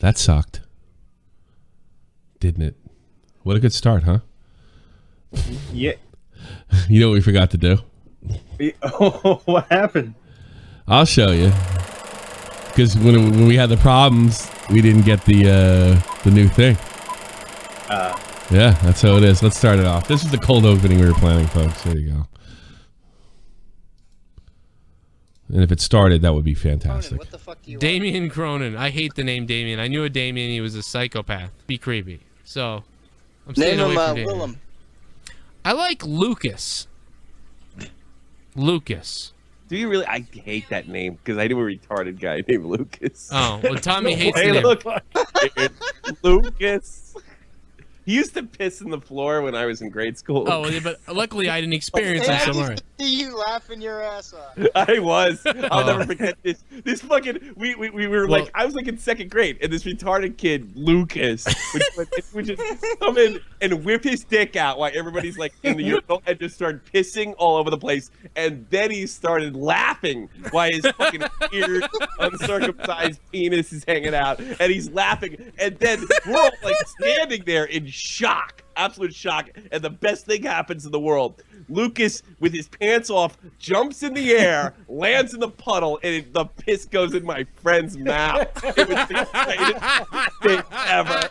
That sucked. Didn't it? What a good start, huh? Yeah. You know what we forgot to do? Oh, what happened? I'll show you. Because when we had the problems, we didn't get the new thing. Yeah, that's how it is. Let's start it off. This is the cold opening we were planning, folks. There you go. And if it started, that would be fantastic. Cronin, what the fuck do you Damien Cronin. I hate the name Damien. I knew a Damien. He was a psychopath. Be creepy. So, I'm staying Name away him from Damien. Willem. I like Lucas. Lucas. Do you really? I hate that name because I knew a retarded guy named Lucas. Oh, well, Tommy hates the Hey, name. look, Lucas. He used to piss in the floor when I was in grade school. Oh, but luckily I didn't experience it somewhere. You laughing your ass off. I was. I'll never forget this. This fucking. We were like, I was like in second grade, and this retarded kid, Lucas, would just come in and whip his dick out while everybody's like in the urinal and just start pissing all over the place. And then he started laughing while his fucking weird, uncircumcised penis is hanging out, and he's laughing. And then we're all like standing there in shock, absolute shock. And the best thing happens in the world. Lucas, with his pants off, jumps in the air, lands in the puddle, and the piss goes in my friend's mouth. It was the greatest thing ever.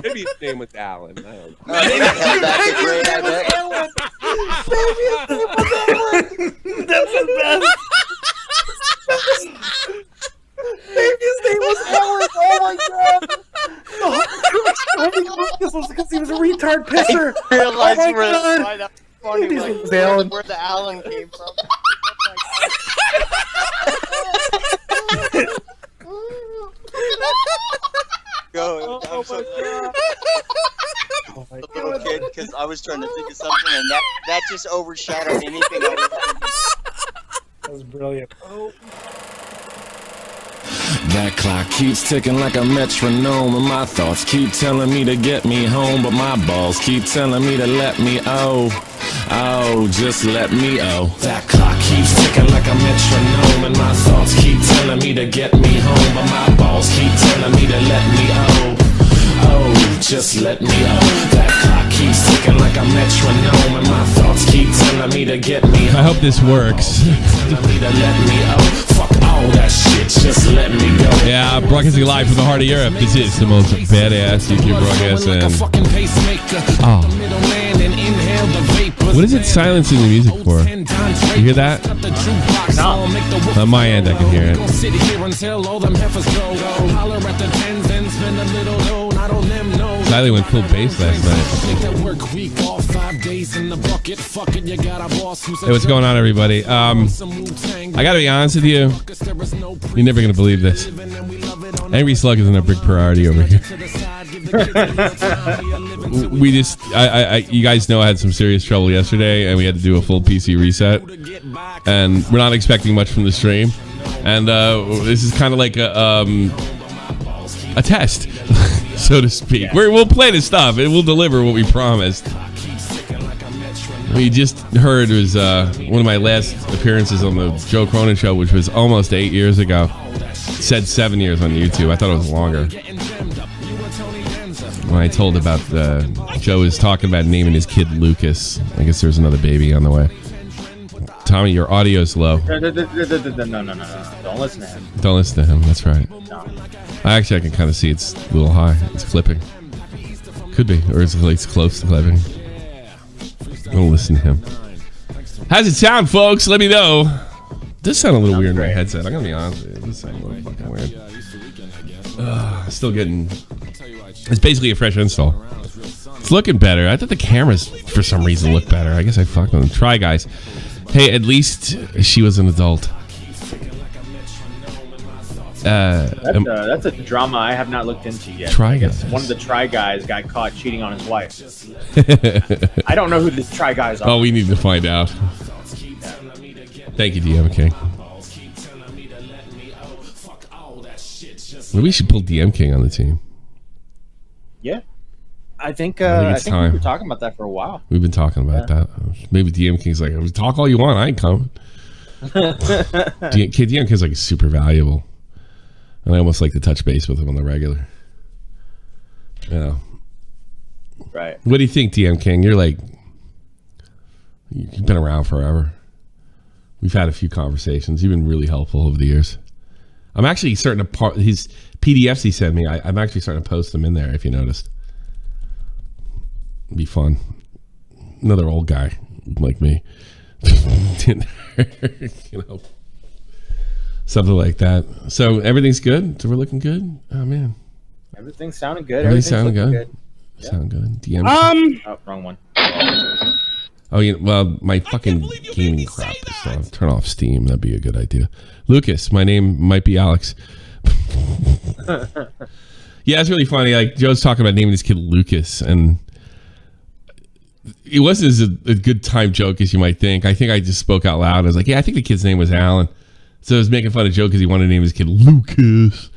Maybe his name was Alan. I don't know. Maybe That's the best. Maybe his name was Alan. Oh my god. This was because he was a retard pisser. I realized Oh my God. funny, His like, name was Alan. where the Alan came from. Go. I'm so the little kid, because I was trying to think of something, and that just overshadowed anything I was thinking. That was brilliant. Oh. That clock keeps ticking like a metronome, and my thoughts keep telling me to get me home, but my balls keep telling me to let me just let me That clock keeps ticking like a metronome, and my thoughts keep telling me to get me home, but my balls keep telling me to let me just let me That clock keeps ticking like a metronome, and my thoughts keep telling me to get me home. I hope this works. Telling me to let me fuck all that shit, just let me go. Yeah, broadcasting live from the heart of Europe. This is the most badass YouTube broadcast. And what is it silencing the music for? You hear that? No. On my end, I can hear it. Xylie went full bass last night. Hey, what's going on, everybody? I gotta be honest with you. You're never gonna believe this. Angry Slug isn't a big priority over here. We just, you guys know I had some serious trouble yesterday, and we had to do a full PC reset. And we're not expecting much from the stream. And this is kind of like a test, so to speak. Yeah. We'll play the stuff, and we'll deliver what we promised. We just heard it was one of my last appearances on the Joe Cronin show, which was almost 8 years ago. It said 7 years on YouTube. I thought it was longer. When I told about Joe was talking about naming his kid Lucas. I guess there's another baby on the way. Tommy, your audio's low. No. Don't listen to him. Don't listen to him. That's right. No. Actually, I can kind of see it's a little high. It's clipping. Could be, or it's like close to clipping. Don't listen to him. How's it sound, folks? Let me know. This sound a little weird in my headset. I'm gonna be honest with you. This sounds a little fucking weird. Still getting. It's basically a fresh install. It's looking better. I thought the cameras, for some reason, looked better. I guess I fucked with them. Try, guys. Hey, at least she was an adult. That's a drama I have not looked into yet. Try Guys. One of the Try Guys got caught cheating on his wife. I don't know who the Try Guys are. Oh, we need to find out. Thank you, DM King. Maybe we should pull DM King on the team. Yeah. I think it's we time. were talking about that for a while. We've been talking about that. Maybe DM King's like, talk all you want. I ain't coming. DM is like super valuable, and I almost like to touch base with him on the regular. You know. Right. What do you think, DM King? You're like, you've been around forever. We've had a few conversations. You've been really helpful over the years. I'm actually starting to his PDFs he sent me. I'm actually starting to post them in there. If you noticed, it'd be fun. Another old guy like me, you know, something like that. So everything's good. So we're looking good. Oh man, Everything's sounding good. everything's sounding good. Yeah. Sound good. DM. Oh, wrong one. Oh, yeah. Well, my fucking gaming crap is on. Turn off Steam. That'd be a good idea. Lucas, my name might be Alex. Yeah, it's really funny. Like Joe's talking about naming this kid Lucas, and it wasn't as a good time joke as you might think. I think I just spoke out loud. I was like, "Yeah, I think the kid's name was Alan." So I was making fun of Joe because he wanted to name his kid Lucas.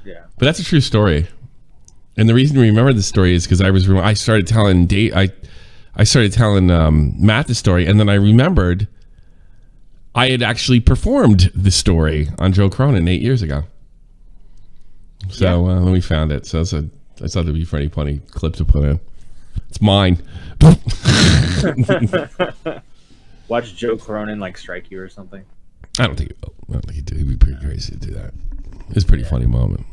Yeah, but that's a true story. And the reason we remember this story is because I started telling Matt the story, and then I remembered I had actually performed the story on Joe Cronin 8 years ago. So then we found it. So I thought that'd be a pretty funny clip to put in. It's mine. watch Joe Cronin like strike you or something. I don't think he'd do. He'd be pretty crazy to do that. It's a pretty funny moment.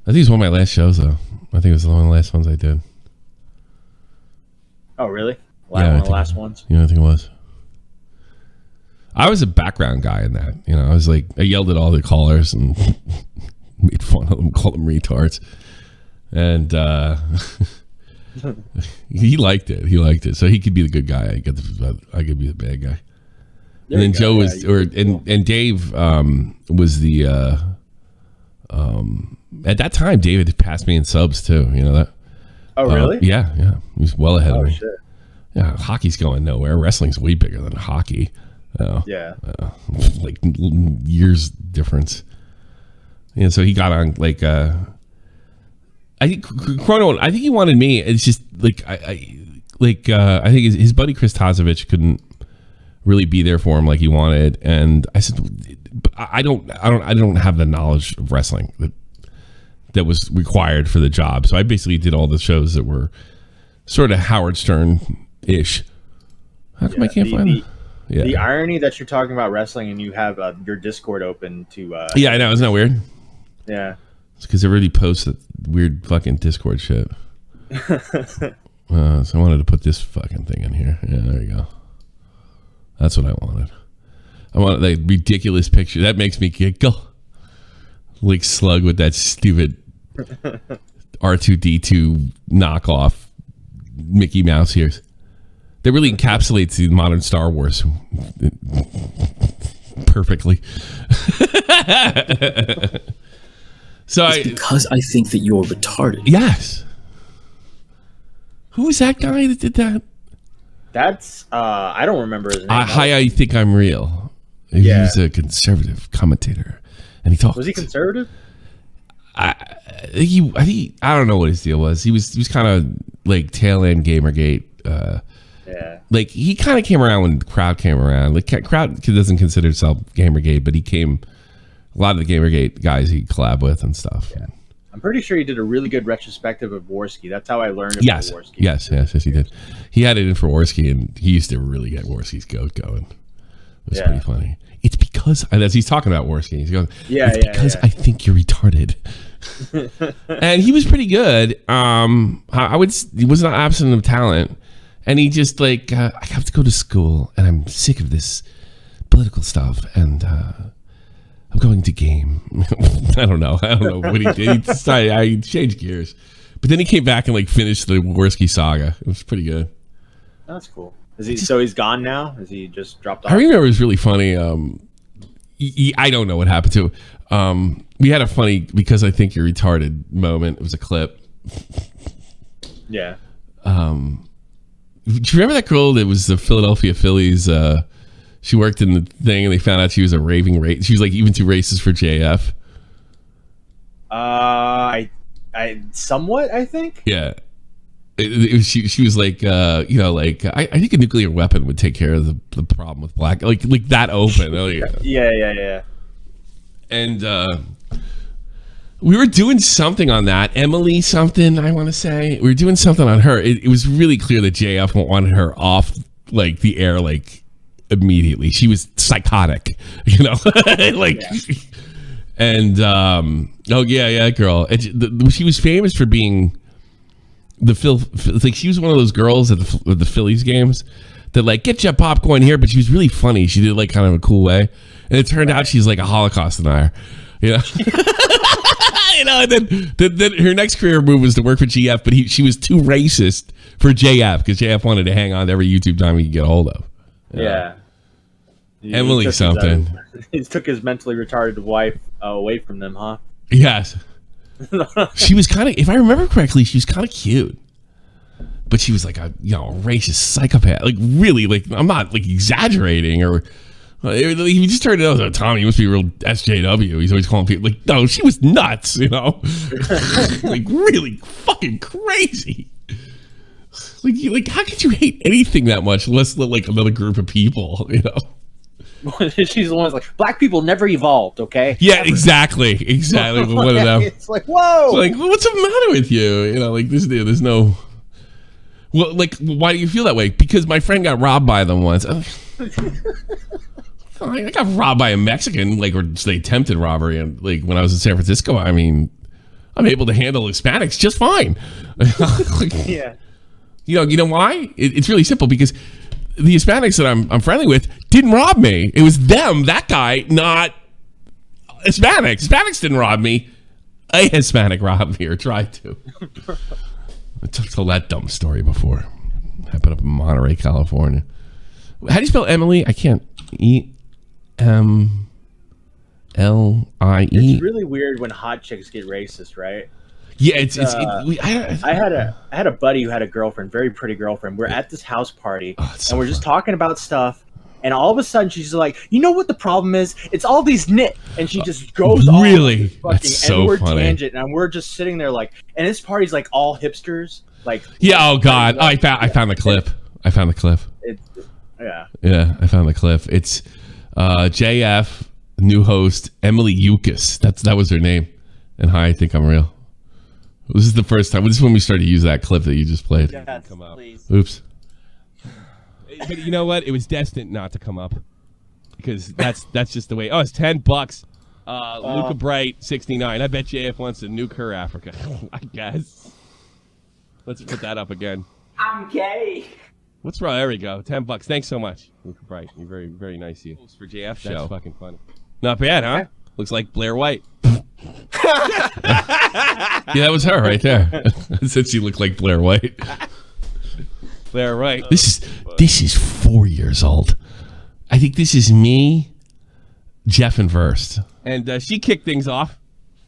I think it's one of my last shows, though. I think it was one of the last ones I did. Oh, really? One of the last ones? Yeah, I think it was. I was a background guy in that. You know, I was like, I yelled at all the callers and made fun of them, called them retards. And he liked it. He liked it. So he could be the good guy. I could be the bad guy. And then Joe was, and Dave was the, at that time, David had passed me in subs too. You know that? Oh, really? Yeah. He was well ahead of me. Shit. Yeah, hockey's going nowhere. Wrestling's way bigger than hockey. Yeah. Like years difference. Yeah, so he got on like I think Chrono. I think he wanted me. It's just like I think his buddy Chris Tazovich couldn't really be there for him like he wanted, and I said, I don't have the knowledge of wrestling that was required for the job. So I basically did all the shows that were sort of Howard Stern-ish. How come I can't find it? Yeah. The irony that you're talking about wrestling and you have your Discord open to... yeah, I know. Isn't that weird? Yeah. It's because everybody posts that weird fucking Discord shit. So I wanted to put this fucking thing in here. Yeah, there you go. That's what I wanted. I wanted that ridiculous picture. That makes me giggle. Like Slug with that stupid R2-D2 knockoff Mickey Mouse ears. That really encapsulates the modern Star Wars perfectly. It's because I think that you're retarded. Yes. Who was that guy that did that? That's I don't remember his name. I think I'm real. He was a conservative commentator, and he talked. Was he conservative? I don't know what his deal was. He was kind of like tail end Gamergate. Yeah. Like he kind of came around when Crowd came around. Like Crowd doesn't consider himself Gamergate, but he came. A lot of the Gamergate guys he collabed with and stuff. Yeah. I'm pretty sure he did a really good retrospective of Worski. That's how I learned about Worski. Yes, he did. He had it in for Worski, and he used to really get Worski's goat going. It was pretty funny. It's because, as he's talking about Worski, he's going, it's because I think you're retarded. And he was pretty good. He was not absent of talent. And he just like, I have to go to school, and I'm sick of this political stuff, and I'm going to game. I don't know what he did. He decided I changed gears, but then he came back and like finished the Worski saga. It was pretty good. That's cool. So he's gone now? Is he just dropped off? I remember it was really funny. I don't know what happened to him. We had a funny because I think you're retarded moment. It was a clip. Yeah. Do you remember that girl that was the Philadelphia Phillies? She worked in the thing, and they found out she was a raving racist. She was like even too racist for JF. I somewhat, I think. Yeah. She was like, you know, like I think a nuclear weapon would take care of the problem with black, like that open. Oh yeah. Yeah. And we were doing something on that. Emily something, I want to say. We were doing something on her. It was really clear that JF wanted her off like the air like immediately. She was psychotic, you know, like. Yeah. And oh yeah, girl. She was famous for being like she was one of those girls at the Phillies games that like get your popcorn here, but she was really funny. She did it like kind of a cool way, and it turned out she's like a Holocaust denier, you know. You know, and then her next career move was to work for GF, but she was too racist for JF because JF wanted to hang on to every YouTube time he could get a hold of. Yeah. Emily something. He took his mentally retarded wife away from them, huh? Yes. She was kind of, if I remember correctly, she was kind of cute, but she was like a racist psychopath. Like really, like I'm not like exaggerating or. He just turned it out. Tommy, you must be a real SJW. He's always calling people like, no, she was nuts, you know, like really fucking crazy. Like how could you hate anything that much, less like another group of people, you know? She's the one that's like, black people never evolved, okay? Yeah, exactly. One of them. It's like, whoa. It's like, what's the matter with you? You know, like there's no. Well, like, why do you feel that way? Because my friend got robbed by them once. I got robbed by a Mexican, like, or they attempted robbery, and like when I was in San Francisco, I mean, I'm able to handle Hispanics just fine. Like, yeah. You know why? It's really simple because the Hispanics that I'm friendly with didn't rob me. It was them, that guy, not Hispanics. Hispanics didn't rob me. A Hispanic robbed me or tried to. I told that dumb story before. Happened up in Monterey, California. How do you spell Emily? I can't. EMLIE. It's really weird when hot chicks get racist, right? Yeah, I had a buddy who had a girlfriend, very pretty girlfriend. We're at this house party, and we're just talking about stuff. And all of a sudden, she's like, "You know what the problem is? It's all these knit." And she just goes off. Really? That's so funny. Tangent, and we're just sitting there like, and this party's like all hipsters. Like, yeah. Oh God, I found the clip. I found the clip. Yeah, I found the clip. It's JF, new host Emily Youcis. That was her name. And hi, I think I'm real. This is the first time. This is when we started to use that clip that you just played. Yes, come out. Please. Oops. But you know what? It was destined not to come up because that's just the way. Oh, it's $10. Luca Bright 69. I bet JF wants to nuke her Africa. I guess. Let's put that up again. I'm gay. What's wrong? There we go. $10. Thanks so much, Luca Bright. You're very, very nice of you. For JF show. That's fucking funny. Not bad, huh? Looks like Blair White. Yeah, that was her right there. Said she looked like Blair White. Blair White. This is 4 years old. I think this is me, Jeff, and Verst. And she kicked things off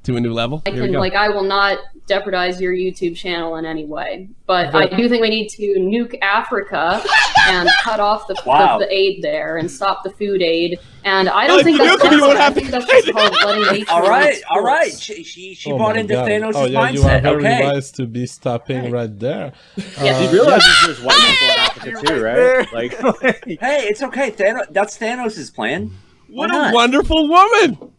to a new level. I will not jeopardize your YouTube channel in any way, but I do think we need to nuke Africa and cut off the aid there and stop the food aid. And I don't think that's I think that's just called letting nature. All right. She bought into Thanos' mindset. You are very wise to be stopping right there. He realizes there's white people in Africa too, right? Like, hey, it's okay. That's Thanos' plan. What a wonderful woman.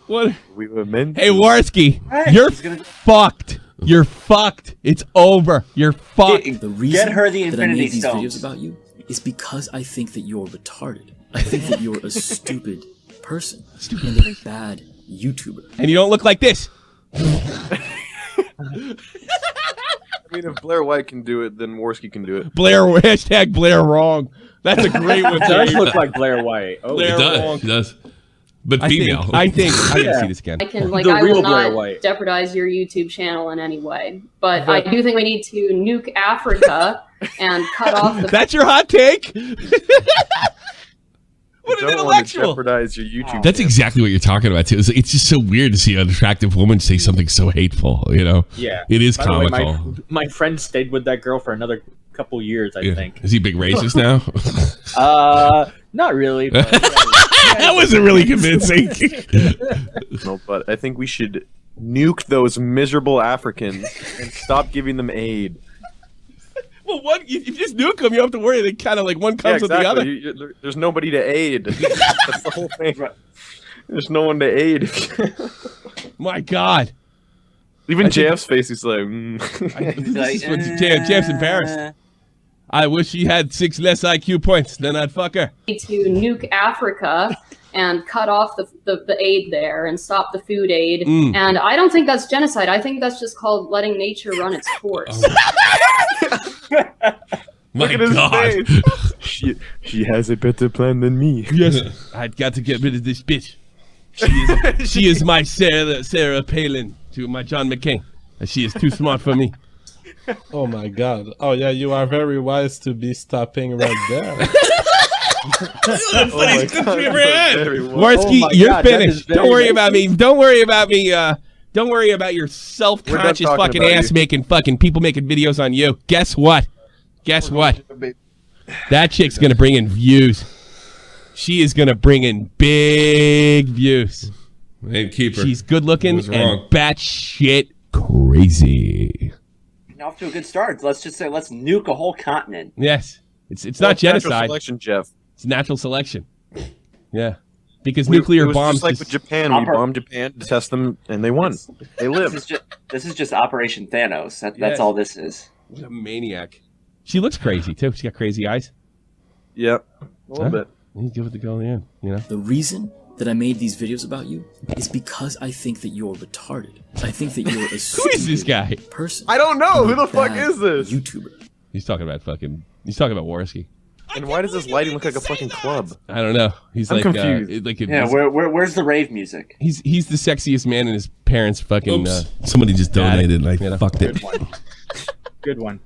What? We were meant. Hey, Warski, you're fucked. You're fucked. It's over. You're fucked. The reason Get her the that I Infinity made these Stones. videos about you is because I think that you're retarded. I think that you're a stupid person and a bad YouTuber. And you don't look like this. I mean, if Blair White can do it, then Warski can do it. Hashtag Blair wrong. That's a great one. It does look like Blair White. Oh, It does. But female. I think I gotta see this again. I will not jeopardize your YouTube channel in any way, but I do think we need to nuke Africa and cut off the. That's your hot take. What an intellectual! Jeopardize your YouTube. That's exactly what you're talking about too. It's just so weird to see an attractive woman say something so hateful. You know? Yeah. It is By the way, comical. my friend stayed with that girl for another couple years, I think. Is he a big racist now? Not really. But, that wasn't really convincing. No, but I think we should nuke those miserable Africans and stop giving them aid. Well, one, if you just nuke them, you don't have to worry. They kind of like one comes with the other. There's nobody to aid. That's the whole thing. There's no one to aid. My God. Even JF's face is like, JF's embarrassed. I wish he had 6 less IQ points, then I'd fuck her. To nuke Africa and cut off the aid there and stop the food aid. And I don't think that's genocide. I think that's just called letting nature run its course. My God. She has a better plan than me. Yes, I've got to get rid of this bitch. She is my Sarah Palin to my John McCain. She is too smart for me. Oh my God. Oh yeah, you are very wise to be stopping right there. Warsky, you're finished. Don't worry about me. Don't worry about me. Don't worry about your self-conscious fucking ass making fucking people making videos on you. Guess what? Guess what? That chick's gonna bring in views. She is gonna bring in big views. And keep her. She's good looking and batshit crazy. Off to a good start. Let's just say let's nuke a whole continent. Yes, it's not genocide. Natural selection, Jeff. It's natural selection. Yeah, because nuclear bombs. Just like with Japan, we bombed Japan to test them, and they won. They live. This is just Operation Thanos. That's all this is. What a maniac. She looks crazy too. She got crazy eyes. Yep, a little bit. You give it the go in the end. You know. The reason that I made these videos about you is because I think that you're retarded. I think that you're a Who is this guy? person. I don't know. Who the fuck is this? YouTuber. He's talking about Warsky. And why does this lighting look like a fucking club? I don't know. He's I'm confused. Where's the rave music? He's the sexiest man in his parents' fucking. Somebody just donated. And I fucked it. Good one.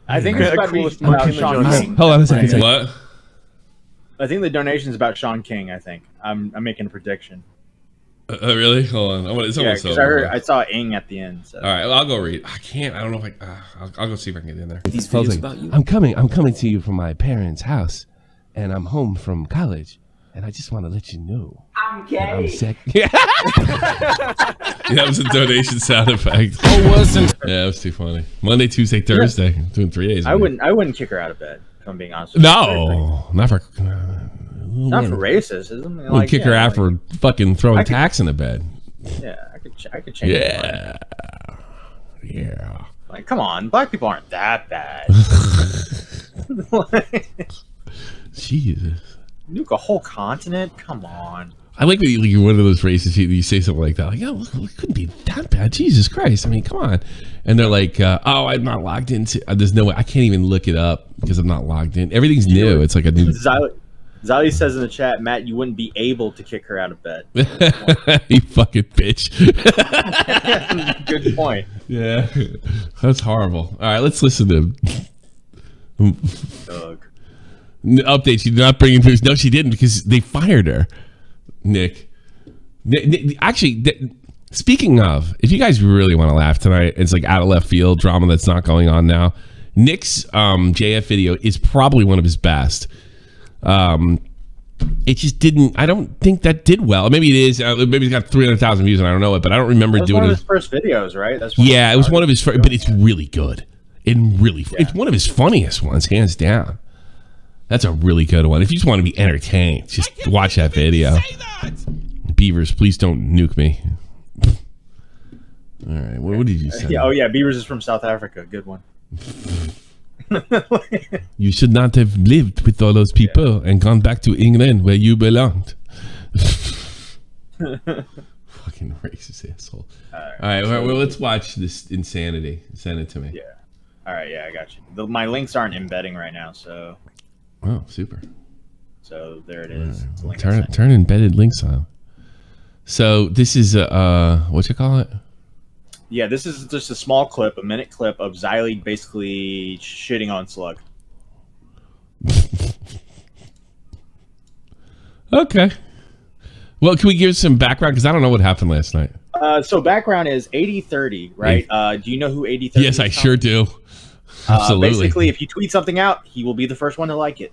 I think it's about Sean King. Hold on a second. What? I think the donation is about Sean King. I think I'm making a prediction. Really? Hold on. Because I saw Ing at the end. So. All right, well, I'll go read. I can't. I don't know if I'll go see if I can get in there. These videos about you. I'm coming to you from my parents' house, and I'm home from college, and I just want to let you know I'm gay. I'm sick. Yeah, that was a donation sound effect. Oh, wasn't? Yeah, it was too funny. Monday, Tuesday, Thursday. I'm doing 3 days. I wouldn't kick her out of bed. If I'm being honest with you. No, not for racism. We'll kick her out for fucking throwing tax in the bed. Yeah, I could change. Yeah. Like, come on, black people aren't that bad. Jesus. Nuke a whole continent? Come on. I like that you're one of those racist people. You say something like that, like, "Oh, it couldn't be that bad." Jesus Christ! I mean, come on. And they're like, "Oh, I'm not logged into. There's no way. I can't even look it up because I'm not logged in. Everything's new. It's like a new." Xylie says in the chat, Matt, you wouldn't be able to kick her out of bed. You fucking bitch. Good point. Yeah, that's horrible. All right, let's listen to Doug. Update. She did not bring in news. No, she didn't because they fired her. Nick. Actually, speaking of, if you guys really want to laugh tonight, it's like out of left field drama that's not going on now. Nick's JF video is probably one of his best. It just didn't. I don't think that did well. Maybe it is. Maybe it's got 300,000 views, and I don't know it. But I don't remember doing one of his first videos, right? It was one of his first. But it's really good. It's one of his funniest ones, hands down. That's a really good one. If you just want to be entertained, just watch that video. Beavers, please don't nuke me. All right, what did you say? Oh yeah, Beavers is from South Africa. Good one. You should not have lived with all those people and gone back to England where you belonged. Fucking racist asshole. All right, well, let's watch this insanity. Send it to me. Yeah. All right, yeah, I got you. My links aren't embedding right now, so. Oh, super. So there it is. Turn embedded links on. So this is what you call it? Yeah, this is just a small clip, a minute clip of Xylie basically shitting on Slug. Okay. Well, can we give some background? Because I don't know what happened last night. So background is 8030, right? Do you know who 8030 is? Yes, I sure do. Absolutely. Basically, if you tweet something out, he will be the first one to like it.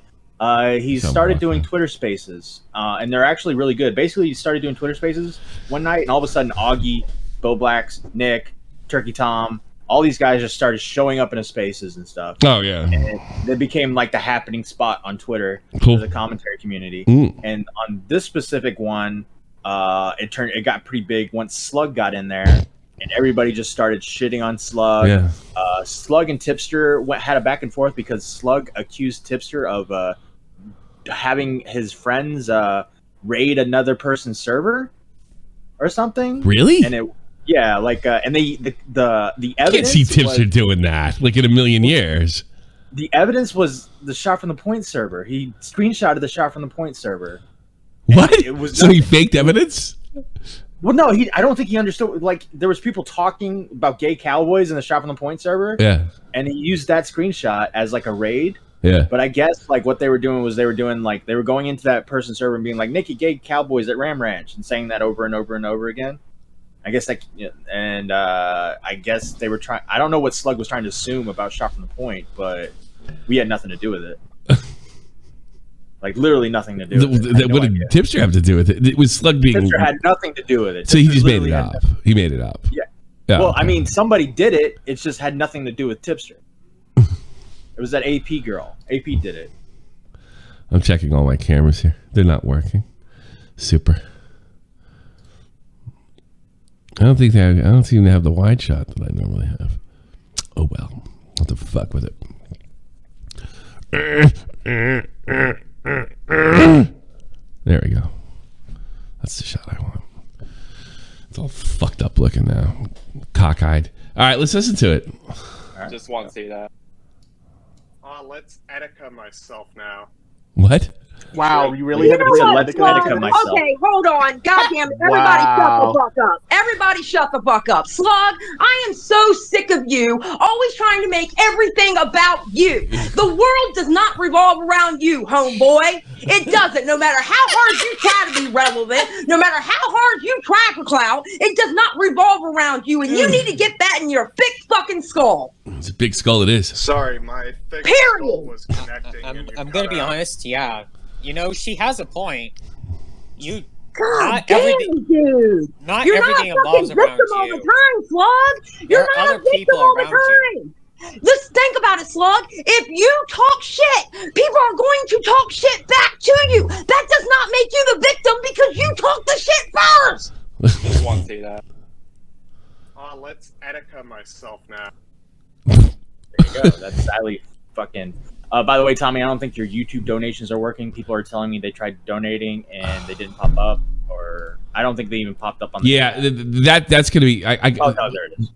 He's started doing Twitter Spaces, and they're actually really good. Basically, he started doing Twitter Spaces one night, and all of a sudden, Augie Bo Blacks, Nick, Turkey Tom, all these guys just started showing up in his spaces and stuff. Oh yeah, and they became like the happening spot on Twitter cool. as a commentary community. Mm. And on this specific one, it got pretty big once Slug got in there, and everybody just started shitting on Slug. Yeah. Slug and Tipster had a back and forth because Slug accused Tipster of having his friends raid another person's server or something. Really? And and the I evidence. can't see Tipster doing that like in a million years. The evidence was the shot from the point server. He screenshotted the shot from the point server. What? It was so he faked evidence? Well, no, I don't think he understood. Like, there was people talking about gay cowboys in the shot from the point server. Yeah. And he used that screenshot as like a raid. Yeah. But I guess like what they were doing was they were going into that person's server and being like, Nikki, gay cowboys at Ram Ranch, and saying that over and over and over again. I guess I guess they were trying. I don't know what Slug was trying to assume about shot from the point, but we had nothing to do with it. Like literally nothing to do with it. What did Tipster have to do with it? It was Slug being. Tipster had nothing to do with it. So he Tipster just made it literally up. had nothing. He made it up. Yeah. Yeah, well, okay. I mean, somebody did it. It just had nothing to do with Tipster. It was that AP girl. AP did it. I'm checking all my cameras here. They're not working. Super. I don't seem to have the wide shot that I normally have. Oh well. What the fuck with it? There we go. That's the shot I want. It's all fucked up looking now. Cockeyed. All right, let's listen to it. Just want to see that. Let's Etika myself now. What? Wow, you really had to say let's Etika myself. Okay, hold on. God damn it. Everybody shut the fuck up. Everybody shut the fuck up. Slug, I am so sick of you always trying to make everything about you. The world does not revolve around you, homeboy. It doesn't. No matter how hard you try to be relevant, no matter how hard you try for clout, it does not revolve around you, and you need to get that in your big fucking skull. It's a big skull it is. Sorry, my thick Period. skull was connecting. I'm gonna be honest, yeah. You know, she has a point. God Not damn, everything- dude. not You're everything not a evolves fucking around victim all you. the time, Slug. There You're are not other a victim people all the around you. time. Let's think about it, Slug. If you talk shit, people are going to talk shit back to you. That does not make you the victim because you talk the shit first. Just want to see that. Let's Etika myself now. There you go. That's Xylie fucking. By the way, Tommy, I don't think your YouTube donations are working. People are telling me they tried donating and they didn't pop up, or I don't think they even popped up on. Yeah, that's gonna be. Oh no, there it is.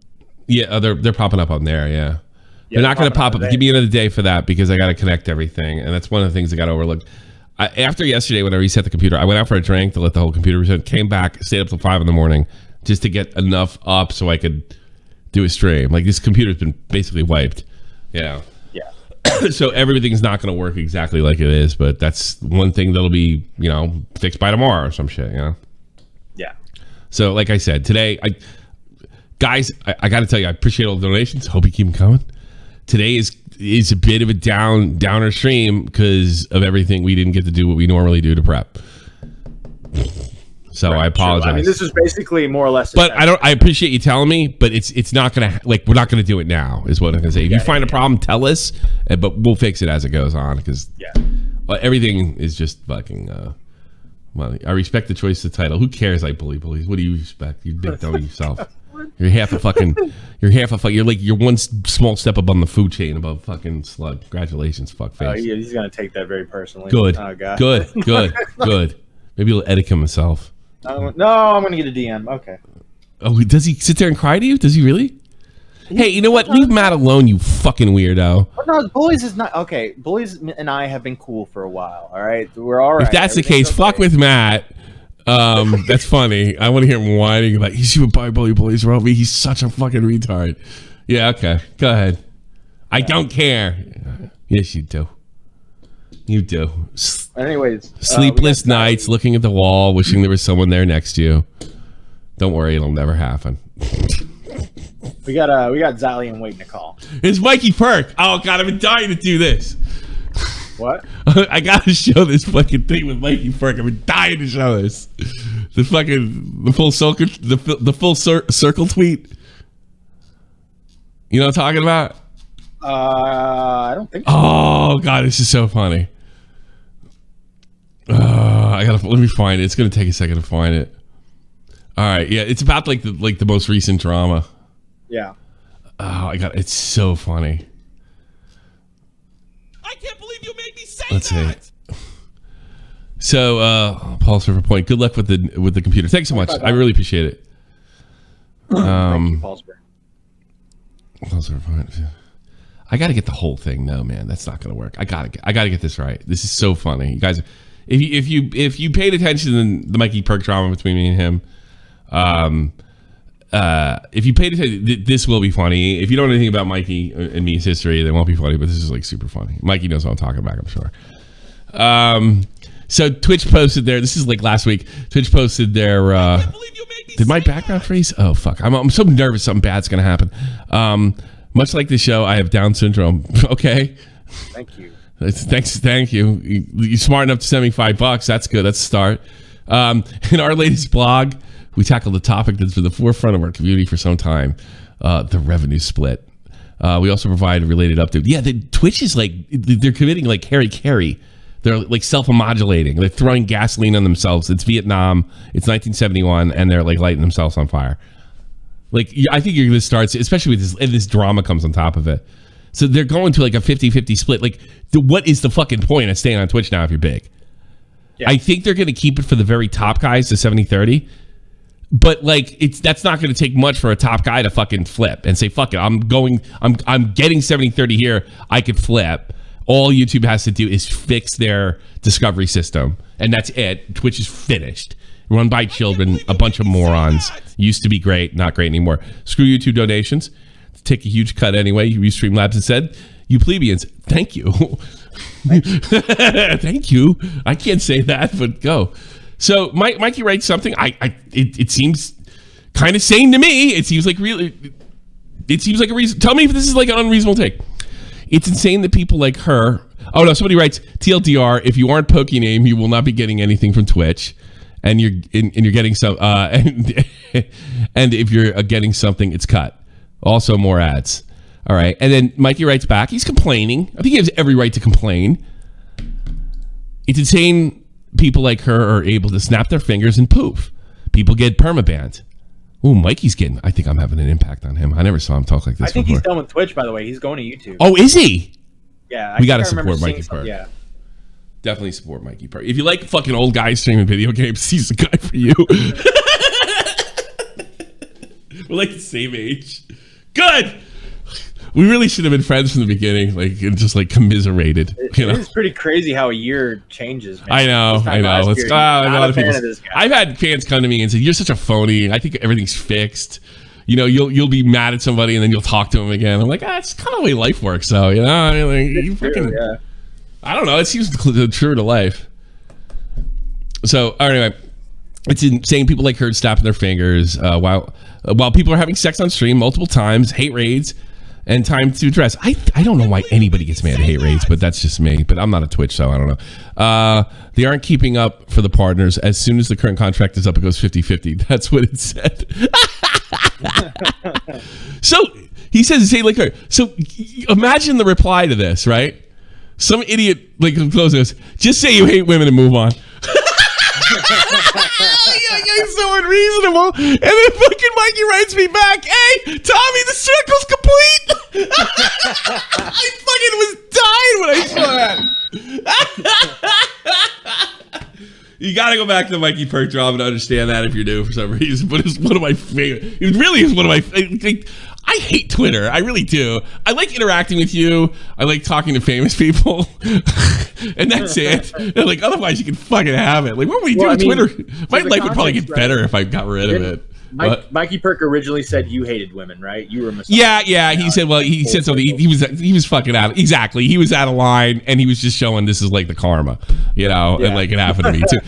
Yeah, they're popping up on there. Yeah, they're not gonna pop up. Give me another day for that because I got to connect everything, and that's one of the things that got overlooked. After yesterday, when I reset the computer, I went out for a drink to let the whole computer reset. Came back, stayed up till 5 a.m. just to get enough up so I could do a stream. Like this computer's been basically wiped. Yeah. So everything's not going to work exactly like it is, but that's one thing that'll be, fixed by tomorrow or some shit, Yeah. So like I said, today, guys, I got to tell you, I appreciate all the donations. Hope you keep them coming. Today is a bit of a downer stream because of everything we didn't get to do what we normally do to prep. So I apologize. True. I mean, this is basically more or less. But I appreciate you telling me, but it's not gonna we're not gonna do it now. Is what I'm gonna say. If you find a problem, tell us, but we'll fix it as it goes on because everything is just fucking. Well, I respect the choice of the title. Who cares? I bully bullies. What do you respect? You big dummy yourself. You're half a fucking. You're one small step above the food chain above fucking Slug. Congratulations, fuckface. He's gonna take that very personally. Good. Oh god. Good. Maybe he'll edit himself. No, I'm gonna get a DM. Okay. Oh, does he sit there and cry to you? Does he really? Hey, you know what? Leave Matt alone, you fucking weirdo. No, Bullies is not okay. Bullies and I have been cool for a while. All right, we're all right. If that's the case, fuck with Matt. That's funny. I want to hear him whining about he's even bullies around me. He's such a fucking retard. Yeah, okay. Go ahead. I don't care. Yes, you do. You do. Anyways, sleepless nights, looking at the wall, wishing there was someone there next to you. Don't worry, it'll never happen. We got Xylie waiting to call. It's Mikey Perk. Oh god, I've been dying to do this. What? I gotta show this fucking thing with Mikey Perk. I've been dying to show this. The full circle tweet. You know what I'm talking about? I don't think so. Oh god, this is so funny. Let me find it. It's gonna take a second to find it. All right, yeah, it's about like the most recent drama. Yeah. Oh, it's so funny. I can't believe you made me say Let's that. see. So, Paul Server Point. Good luck with the computer. Thanks so much. I really appreciate it. Thank you, Paul Server. Paul Server Point. I got to get the whole thing. No, man, that's not going to work. I got to get this right. This is so funny, you guys. If you paid attention to the Mikey Perk drama between me and him, if you paid attention, this will be funny. If you don't know anything about Mikey and me's history, then it won't be funny. But this is like super funny. Mikey knows what I'm talking about, I'm sure. So Twitch posted their. This is like last week. Twitch posted their. Did my background freeze? Oh fuck! I'm so nervous something bad's gonna happen. Much like the show, I have Down syndrome. Okay. Thank you. Thank you. You're smart enough to send me $5. That's good. That's a start. In our latest blog, we tackled a topic that's been the forefront of our community for some time: the revenue split. We also provide a related update. Yeah, Twitch is like they're committing like Harry Carey. They're like self-modulating. They're throwing gasoline on themselves. It's Vietnam. It's 1971, and they're like lighting themselves on fire. Like I think you're going to start, especially with this, and this drama comes on top of it. So they're going to like a 50-50 split. Like, what is the fucking point of staying on Twitch now if you're big? Yeah. I think they're going to keep it for the very top guys to 70-30. But like, that's not going to take much for a top guy to fucking flip and say, "Fuck it, I'm getting 70-30 here. I could flip." All YouTube has to do is fix their discovery system, and that's it. Twitch is finished. Run by children, a bunch of morons. Used to be great, not great anymore. Screw YouTube donations. Take a huge cut anyway. Ustream Labs has said, "You plebeians, thank you." Thank you. I can't say that, but go. So Mikey writes something. It seems kind of sane to me. It seems like really. It seems like a reason. Tell me if this is like an unreasonable take. It's insane that people like her. Oh no! Somebody writes TLDR. If you aren't Pokename, you will not be getting anything from Twitch, and you're getting some. And if you're getting something, it's cut. Also, more ads. All right, and then Mikey writes back. He's complaining. I think he has every right to complain. It's insane. People like her are able to snap their fingers and poof. People get permabanned. Ooh, Mikey's getting. I think I'm having an impact on him. I never saw him talk like this. I think before. he's done with Twitch, by the way. He's going to YouTube. Oh, is he? Yeah, we gotta support Mikey Perk. Yeah, definitely support Mikey Perk. If you like fucking old guys streaming video games, he's the guy for you. We're like the same age. Good. We really should have been friends from the beginning, like and just like commiserated. It's pretty crazy how a year changes. Man. I know. I've had fans come to me and say, "You're such a phony. I think everything's fixed." You know, you'll be mad at somebody and then you'll talk to them again. I'm like, it's kind of the way life works, though. You know, I mean, like, you fucking. Yeah. I don't know. It seems true to life. So anyway, it's insane. People like her snapping their fingers while people are having sex on stream multiple times, hate raids. And time to address. I don't know why anybody gets mad at hate raids, but that's just me. But I'm not a Twitch, so I don't know. They aren't keeping up for the partners. As soon as the current contract is up, it goes 50-50. That's what it said. So he says, "Say like her." So imagine the reply to this, right? Some idiot like goes, "Just say you hate women and move on." It's so unreasonable. And then fucking Mikey writes me back, "Hey, Tommy, the circle's complete." I fucking was dying when I saw that. You gotta go back to the Mikey Perk drama to understand that if you're new for some reason. But it's one of my favorite. It really is one of my. I hate Twitter. I really do. I like interacting with you. I like talking to famous people. And that's it. And like otherwise, you can fucking have it. Like what would we do with Twitter? My life would probably get better if I got rid of it. Mikey Perk originally said you hated women, right? You were misogynist. Yeah. He said, well, he said something. He was fucking out. Exactly. He was out of line, and he was just showing this is like the karma, and like it happened to me too.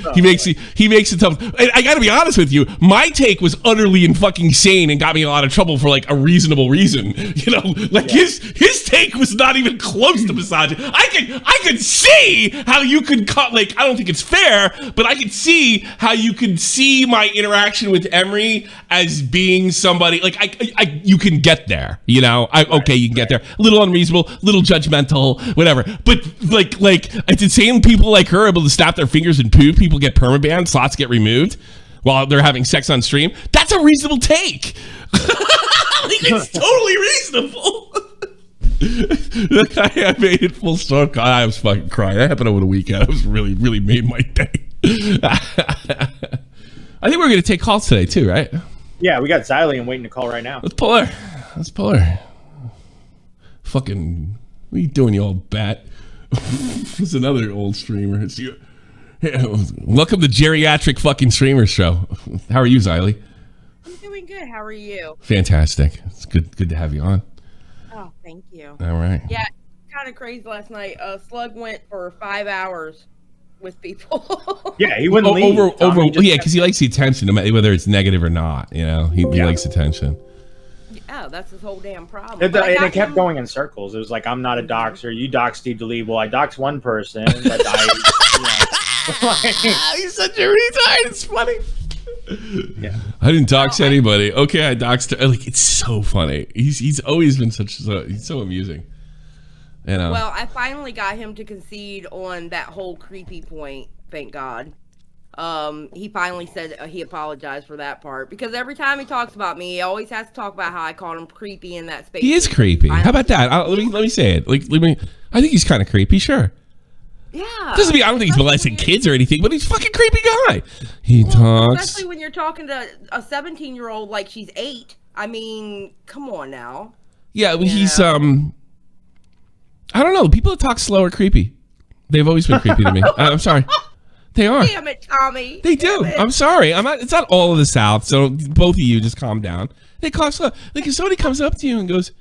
He makes it tough. And I got to be honest with you. My take was utterly and fucking sane and got me in a lot of trouble for like a reasonable reason. His take was not even close to misogyny. I could see how you could cut. Like, I don't think it's fair, but I could see how you could see my interaction with Emery as being somebody like you can get there, you can get there. A little unreasonable, a little judgmental, whatever. But like it's insane. People like her are able to snap their fingers and poop. People get permabanned, slots get removed while they're having sex on stream. That's a reasonable take. It's totally reasonable. I made it full circle. I was fucking crying. That happened over the weekend. It was really made my day. I think we're going to take calls today too, right? Yeah, we got Xylie and waiting to call right now. Let's pull her. Fucking, what are you doing, you old bat? There's another old streamer. It's you. Yeah, welcome to Geriatric fucking Streamer Show. How are you, Xylie? I'm doing good. How are you? Fantastic. It's good to have you on. Oh, thank you. All right. Yeah, kind of crazy last night. Slug went for 5 hours with people. Yeah, he wouldn't leave. Because he likes the attention, no matter whether it's negative or not. He likes attention. Oh, that's his whole damn problem. And it kept going in circles. It was like, I'm not a doxer. You dox Steve DeLee. Well, I doxed one person. That He's such a retard. It's funny. Yeah. I didn't dox anybody. Okay, I doxed her. Like, it's so funny. He's always been he's so amusing. Well, I finally got him to concede on that whole creepy point. Thank God. He finally said he apologized for that part, because every time he talks about me, he always has to talk about how I called him creepy in that space. He is creepy. How about that? Let me say it. I think he's kind of creepy. Sure. Yeah. I don't think he's molesting kids or anything, but he's a fucking creepy guy. He talks. Especially when you're talking to a 17-year-old like she's 8. I mean, come on now. Yeah, he's I don't know. People that talk slow are creepy. They've always been creepy to me. I'm sorry. They are. Damn it, Tommy. They do. I'm sorry. It's not all of the South, so both of you just calm down. They talk slow. Like if somebody comes up to you and goes,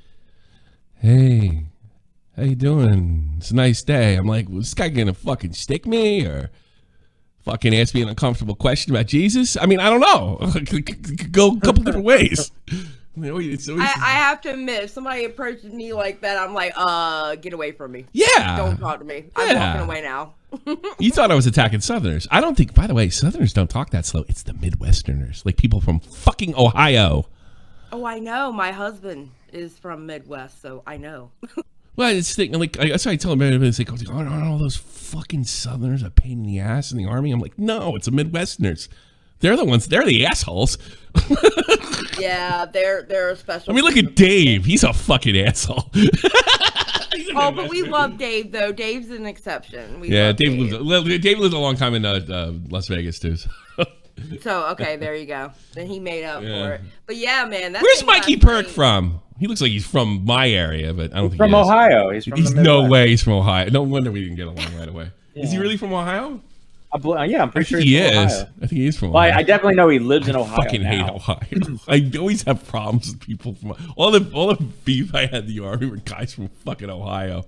"Hey, how you doing? It's a nice day." I'm like, "Was this guy gonna fucking stick me or fucking ask me an uncomfortable question about Jesus?" I mean, I don't know. Could go a couple different ways. I have to admit, if somebody approaches me like that, I'm like, get away from me. Yeah. Don't talk to me. I'm walking away now. You thought I was attacking Southerners. I don't think, by the way, Southerners don't talk that slow. It's the Midwesterners, like people from fucking Ohio. Oh, I know. My husband is from Midwest, so I know. Well, it's that's why I tell them, it's like, aren't all those fucking Southerners a pain in the ass in the Army? I'm like, no, it's the Midwesterners. They're the assholes. Yeah, they're a special. I mean, look at Dave. He's a fucking asshole. Oh, but we love Dave, though. Dave's an exception. Dave lived a long time in Las Vegas, too. So, okay, there you go. Then he made up for it. But yeah, man. Where's Mikey Perk from? He looks like he's from my area, but I don't think from he is. Ohio. He's from the no way he's from Ohio. No wonder we didn't get along right away. Yeah. Is he really from Ohio? Yeah, I'm pretty sure he is. I think he is from Ohio. I definitely know he lives in Ohio. I fucking hate Ohio. I always have problems with people from all the beef I had in the Army were guys from fucking Ohio.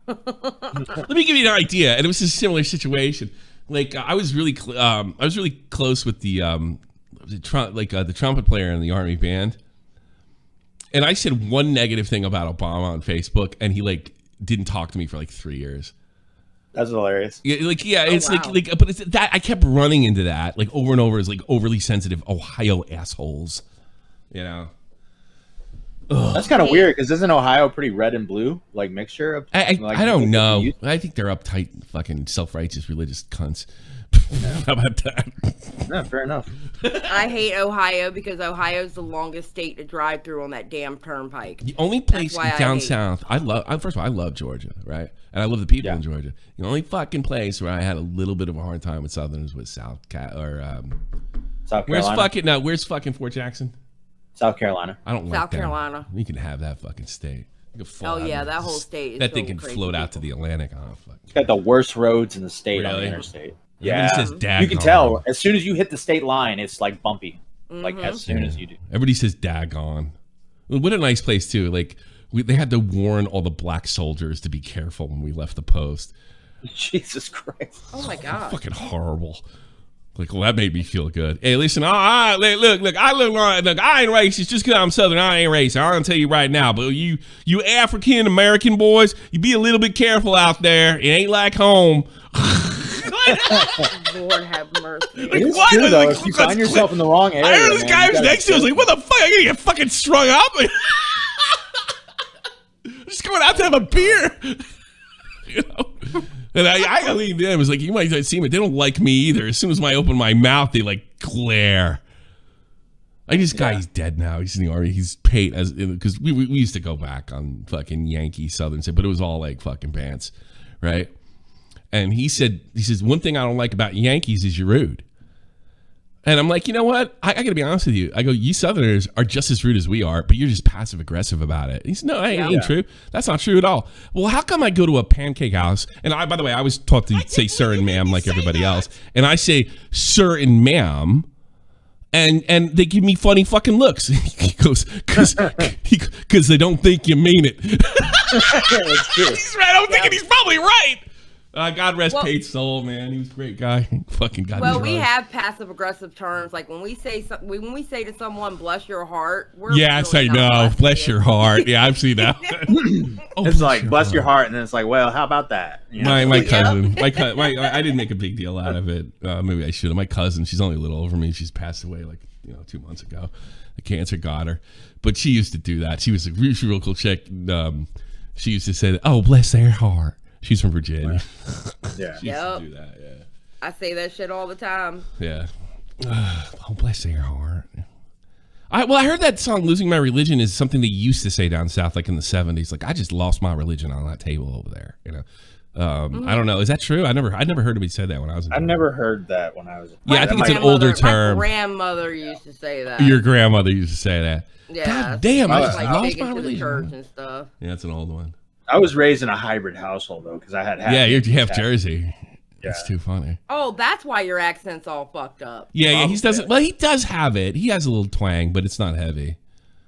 Let me give you an idea, and it was a similar situation. Like I was really close with the trumpet player in the Army band, and I said one negative thing about Obama on Facebook, and he didn't talk to me for 3 years. That's hilarious. Yeah, it's wow. But it's that I kept running into that over and over as overly sensitive Ohio assholes, Ugh. That's kind of weird because isn't Ohio pretty red and blue mixture of? I don't know. I think they're uptight, fucking self-righteous religious cunts. How about that? Yeah, fair enough. I hate Ohio because Ohio's the longest state to drive through on that damn turnpike. The only place down south first of all, I love Georgia, right? And I love the people in Georgia. The only fucking place where I had a little bit of a hard time with Southerners was South Carolina. Where's fucking Fort Jackson? South Carolina. I don't like South Carolina. You can have that fucking state. That whole state is that thing can float out to the Atlantic. It's got the worst roads in the state on the interstate. Yeah, says you can tell as soon as you hit the state line, it's bumpy. like as soon as you do. Everybody says daggone. What a nice place too. Like they had to warn all the black soldiers to be careful when we left the post. Jesus Christ! Oh my God! Fucking horrible. Like, well, that made me feel good. Hey, listen, look, I ain't racist just because I'm Southern. I ain't racist. I'm gonna tell you right now, but you African American boys, you be a little bit careful out there. It ain't like home. Lord have mercy. It's true though. If you find yourself in the wrong area, I heard this guy was next to me. I was like, what the fuck? I'm gonna get fucking strung up. I'm just going out to have a beer. You know? And I leaned in. I was like, you might see me. They don't like me either. As soon as I open my mouth, they like glare. This guy's dead now. He's in the army. He's paid as because we used to go back on fucking Yankee Southern, but it was all like fucking pants, right? And he says one thing I don't like about Yankees is you're rude. And I'm like, you know what? I got to be honest with you. I go, you Southerners are just as rude as we are, but you're just passive aggressive about it. He said, no, that ain't true. That's not true at all. Well, how come I go to a pancake house? And by the way, I was taught to say sir and ma'am like everybody else. And I say sir and ma'am. And they give me funny fucking looks. He goes, because they don't think you mean it. He's right. I'm thinking he's probably right. God rest Pate's soul, man. He was a great guy. Fucking God. Well, we have passive aggressive terms. Like when we say to someone, "Bless your heart." Yes, I know. Bless your heart. Yeah, I've seen that. It's like bless your heart, and then it's like, well, how about that? You know? My cousin. I didn't make a big deal out of it. Maybe I should have. My cousin. She's only a little over me. She's passed away 2 months ago. The cancer got her, but she used to do that. She was a real cool chick. She used to say, "Oh, bless their heart." She's from Virginia. Yeah. She used to do that, yeah. I say that shit all the time. Yeah. Oh, bless their heart. I heard that song, Losing My Religion, is something they used to say down south, like in the 70s. Like, I just lost my religion on that table over there, you know. I don't know. Is that true? I never heard anybody say that when I was in I've never heard that when I was Yeah, I think it's an older term. My grandmother used to say that. Your grandmother used to say that. Yeah. God damn, I just like lost my religion. Church and stuff. Yeah, that's an old one. I was raised in a hybrid household though, because I had half. Yeah, you're half Jersey. Yeah. It's too funny. Oh, that's why your accent's all fucked up. Yeah, he doesn't. Well, he does have it. He has a little twang, but it's not heavy.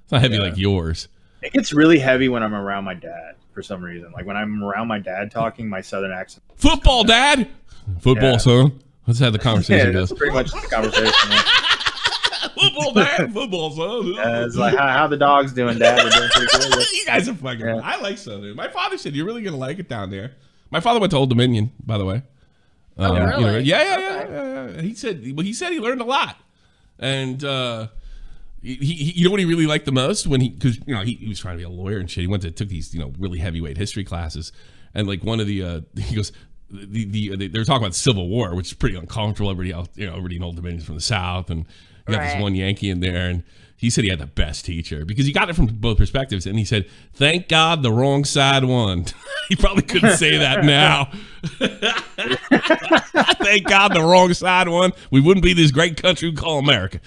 It's not heavy like yours. It gets really heavy when I'm around my dad for some reason. Like when I'm around my dad talking, my southern accent. Football, Dad. Football, son. Let's have the conversation. That's pretty much the conversation. Football, Dad. Football, son. It's like how the dogs doing, Dad? They're doing pretty good. You guys are fucking. Yeah. I like Southern. My father said you're really gonna like it down there. My father went to Old Dominion, by the way. Really? You know, yeah. He said he learned a lot, and he you know what he really liked the most because he was trying to be a lawyer and shit. He took these really heavyweight history classes, and like one of the he goes. They were talking about the Civil War, which is pretty uncomfortable. Everybody else, everybody in Old Dominion's from the South, and you got this one Yankee in there, and he said he had the best teacher because he got it from both perspectives. And he said, "Thank God the wrong side won." He probably couldn't say that now. Thank God the wrong side won. We wouldn't be this great country we call America.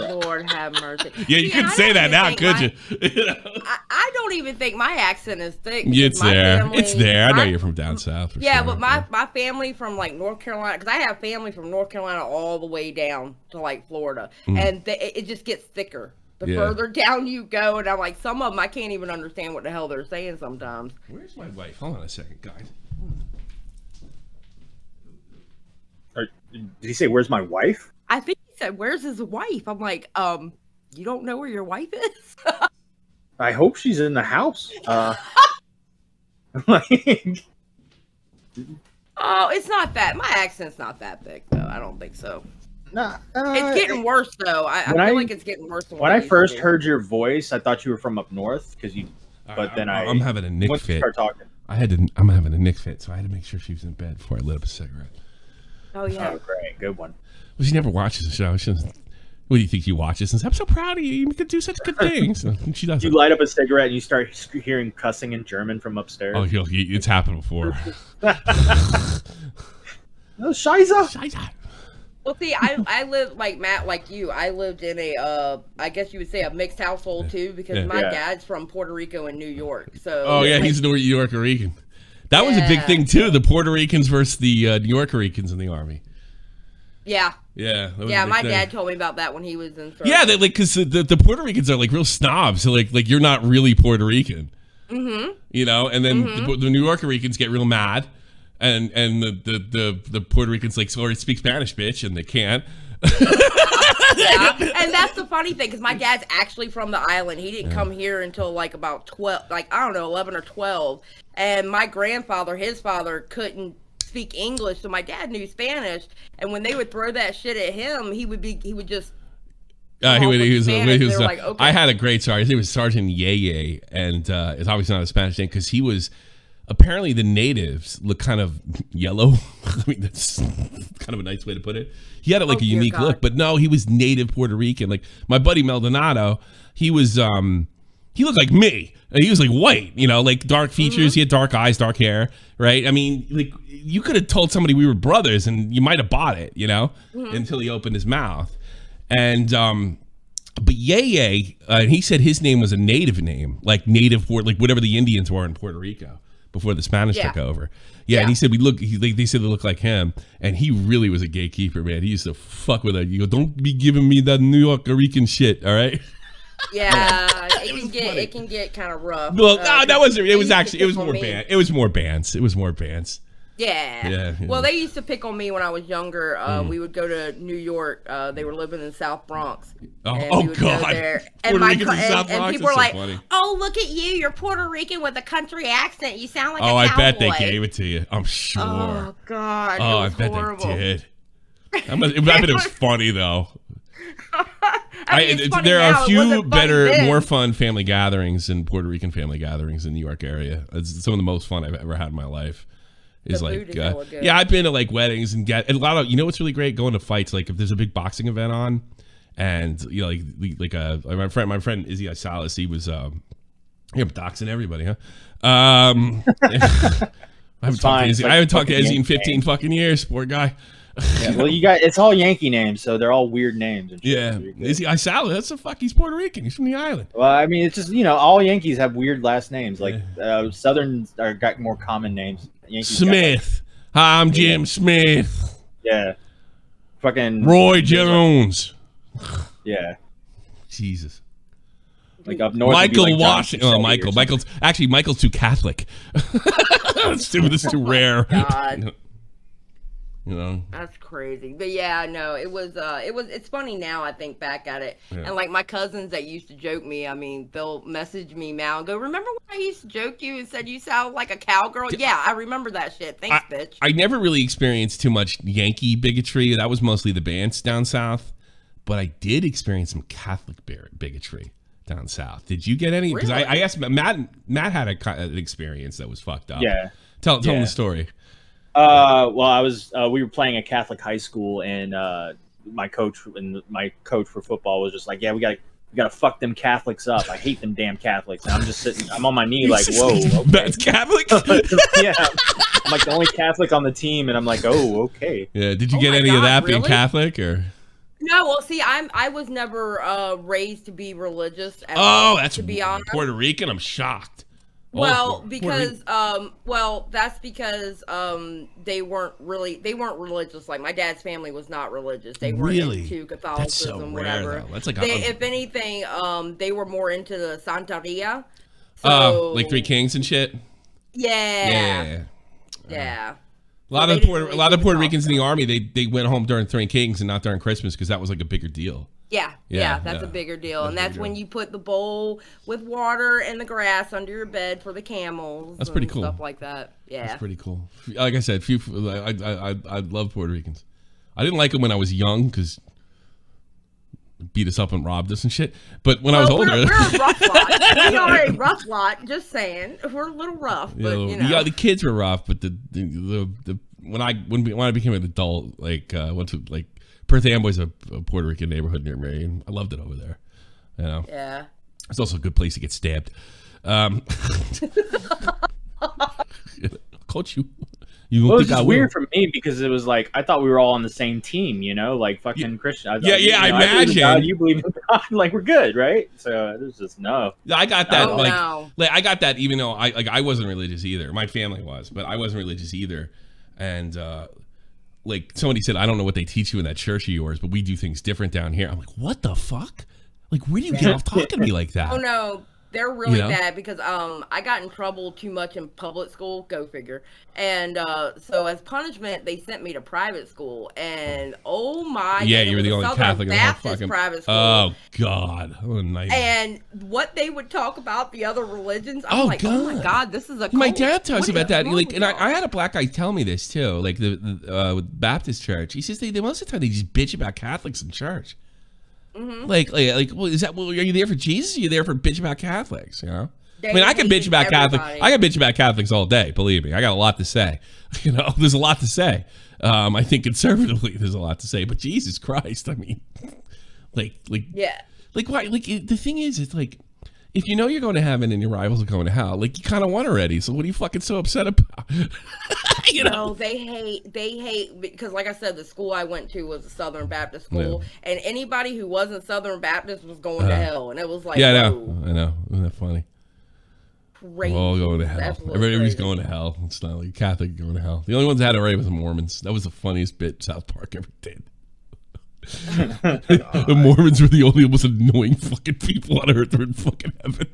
Lord have mercy. Yeah, you couldn't say that now, could you? I don't even think my accent is thick. It's there. It's there. I know you're from down south. Yeah, but my family from like North Carolina, because I have family from North Carolina all the way down to like Florida, and it just gets thicker the further down you go. And I'm like, some of them I can't even understand what the hell they're saying sometimes. Where's my wife? Hold on a second, guys. Did he say, "Where's my wife"? I think he said, "Where's his wife?" I'm like, you don't know where your wife is? I hope she's in the house. Oh, it's not that. My accent's not that big, though. I don't think so. Nah, it's getting worse, though. I feel like it's getting worse. When I first heard your voice, I thought you were from up north because you. But then I'm having a nick fit. Talking. I'm having a nick fit, so I had to make sure she was in bed before I lit up a cigarette. Oh yeah. Oh great, good one. Well, she never watches the show. What do you think she watches? And says, "I'm so proud of you. You could do such good things." And she doesn't. You light up a cigarette and you start hearing cussing in German from upstairs. Oh, it's happened before. No, Scheiße. Well, see, I lived like Matt, like you. I lived in a, I guess you would say a mixed household too, because my dad's from Puerto Rico and New York. So. Oh yeah, he's a New Yorker Rican. That was a big thing too. The Puerto Ricans versus the New Yorker Ricans in the army. Yeah. Yeah. That was a Yeah, big my thing. dad told me about that when he was in. Yeah, they, like because the Puerto Ricans are like real snobs. So like you're not really Puerto Rican. Mm-hmm. You know, and then the New Yorker Ricans get real mad, and the Puerto Ricans like, sorry, speak Spanish, bitch, and they can't. Yeah, and that's the funny thing because my dad's actually from the island. He didn't come here until like about 12, like I don't know, 11 or 12. And my grandfather, his father, couldn't speak English, so my dad knew Spanish. And when they would throw that shit at him, he would just. He was like, okay. I had a great sergeant. He was Sergeant Yeye, and it's obviously not a Spanish name because he was apparently the natives look kind of yellow. I mean, that's kind of a nice way to put it. He had like a unique look, but no, he was native Puerto Rican. Like my buddy Maldonado, he was he looked like me. He was like white, you know, like dark features. He had dark eyes, dark hair, right? I mean, like you could have told somebody we were brothers, and you might have bought it, you know, until he opened his mouth. And but Yeye, he said his name was a native name, like native, like whatever the Indians were in Puerto Rico before the Spanish took over. Yeah, and he said they said they look like him, and he really was a gatekeeper, man. He used to fuck with it. You go, don't be giving me that New York Rican shit, all right? Yeah, it can get kind of rough. Well, no, that wasn't. It was actually it was more bands. It was more bands. It was more bands. Yeah. Well, they used to pick on me when I was younger. We would go to New York. They were living in South Bronx. Oh God! And people were like, funny. "Oh, look at you! You're Puerto Rican with a country accent. You sound like a cowboy." I bet they gave it to you. I'm sure. Oh God! Oh, I bet horrible. They did. I bet it was funny though. There are a few better, more fun family gatherings in Puerto Rican family gatherings in the New York area. It's some of the most fun I've ever had in my life. Is like, yeah, I've been to like weddings and a lot of, you know, what's really great, going to fights. Like if there's a big boxing event on, and you know, my friend Izzy Salas, he was, I'm doxing everybody, huh? I haven't talked to Izzy in 15 fucking years, poor guy. Yeah, well, it's all Yankee names, so they're all weird names. And yeah, Izzy Salas, that's the fuck. He's Puerto Rican. He's from the island. Well, I mean, it's just, you know, all Yankees have weird last names. Like Southern got more common names. Yankees Smith. Hi, I'm Jim Smith. Yeah. Fucking Roy Jones. Yeah. Jesus. Like up north. Michael Washington. Oh, Michael's too Catholic. That's too rare. God. You know, that's crazy. But yeah, no, it's funny now. I think back at it, and like my cousins that used to joke me, I mean, they'll message me now and go, "Remember when I used to joke you and said you sound like a cowgirl?" Yeah, I remember that shit. Thanks, bitch. I never really experienced too much Yankee bigotry. That was mostly the bands down south, but I did experience some Catholic bigotry down south. Did you get any? Because I asked Matt had an experience that was fucked up. Yeah. Tell him the story. Well, I was. We were playing a Catholic high school, and my coach for football was just like, "Yeah, we gotta fuck them Catholics up. I hate them damn Catholics." And I'm just sitting. I'm on my knee, like, "Whoa, okay." That's Catholic. Yeah, I'm like the only Catholic on the team, and I'm like, "Oh, okay." Yeah. Did you get any of that being Catholic or? No, well, see, I was never raised to be religious. That's to be honest. Puerto Rican. I'm shocked. Well, because that's because they weren't religious. Like my dad's family was not religious. They weren't into Catholicism, that's so whatever. Rare, though. That's like if anything, they were more into the Santeria. So, like Three Kings and shit. Yeah. A lot of Puerto Ricans in the army, they went home during Three Kings and not during Christmas because that was like a bigger deal. Yeah, that's a bigger deal. And that's when you put the bowl with water and the grass under your bed for the camels. That's pretty cool. Stuff like that. Yeah. That's pretty cool. Like I said, I love Puerto Ricans. I didn't like them when I was young because beat us up and robbed us and shit. But when I was older, we're a rough lot. We are a rough lot. Just saying, we're a little rough. But you know, the kids were rough. But when I became an adult, like went to like Perth Amboy's a Puerto Rican neighborhood near me, and I loved it over there. You know. Yeah. It's also a good place to get stabbed. Coach you. Well, it was just weird for me because it was like I thought we were all on the same team, you know, like fucking Christian. I imagine. You believe in God, like we're good, right? So it was just no. I got that. I got that, even though I wasn't religious either. My family was, but I wasn't religious either, and like somebody said, I don't know what they teach you in that church of yours, but we do things different down here. I'm like, what the fuck? Like, where do you get off talking to me like that? Oh no, they're really You know? bad because I got in trouble too much in public school. Go figure. And so as punishment, they sent me to private school. And oh my, Yeah, God, you were the only Southern Catholic in the whole Baptist fucking private school. Oh God, what a nightmare. And what they would talk about the other religions, I'm Oh, like, oh my God. God, this is a My cult. dad tells What me about is that. wrong Like, with and y'all? I had a black guy tell me this too. Like the with Baptist church, he says they most of the time they just bitch about Catholics in church. Mhm. Like, well, is that? Well, are you there for Jesus? Or are you there for bitch about Catholics? You know. They I mean, I can bitch hate about Catholics. everybody. I can bitch about Catholics all day. Believe me, I got a lot to say. You know, there's a lot to say. I think conservatively, there's a lot to say. But Jesus Christ, I mean, like, yeah, like why? Like the thing is, it's like, if you know you're going to heaven and your rivals are going to hell, like you kind of won already. So what are you fucking so upset about? You know? No, they hate because, like I said, the school I went to was a Southern Baptist school, and anybody who wasn't Southern Baptist was going to hell, and it was like, yeah, I whoa, know. I know. Isn't that funny? crazy. We're all going to hell. Absolutely Everybody's crazy. going to hell. It's not like Catholic going to hell. The only ones that had it right was the Mormons. That was the funniest bit South Park ever did. The Mormons were the only most annoying fucking people on earth who were in fucking heaven.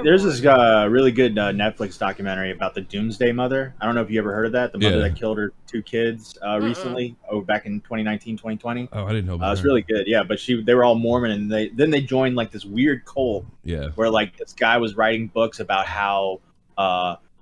There's this really good Netflix documentary about the Doomsday Mother. I don't know if you ever heard of that. The mother Yeah. that killed her 2 kids recently, back in 2019, 2020. Oh, I didn't know about It's her. really good. Yeah, but they were all Mormon, and they joined like this weird cult. Yeah. Where like this guy was writing books about how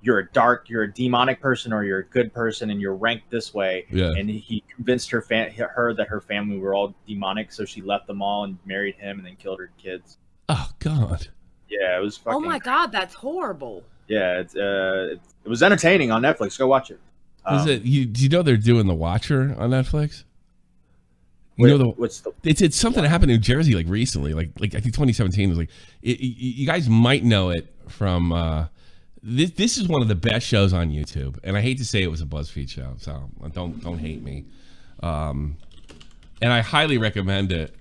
you're a demonic person or you're a good person, and you're ranked this way. Yeah. And he convinced her that her family were all demonic, so she left them all and married him, and then killed her kids. Oh God. Yeah, it was fucking. Oh my God, that's horrible. Yeah, it was entertaining on Netflix. Go watch it. Do you know they're doing The Watcher on Netflix? You know what's the? It's something that happened in New Jersey like recently, like I think 2017 was like. You guys might know it from. This is one of the best shows on YouTube, and I hate to say it was a BuzzFeed show, so don't hate me. And I highly recommend it.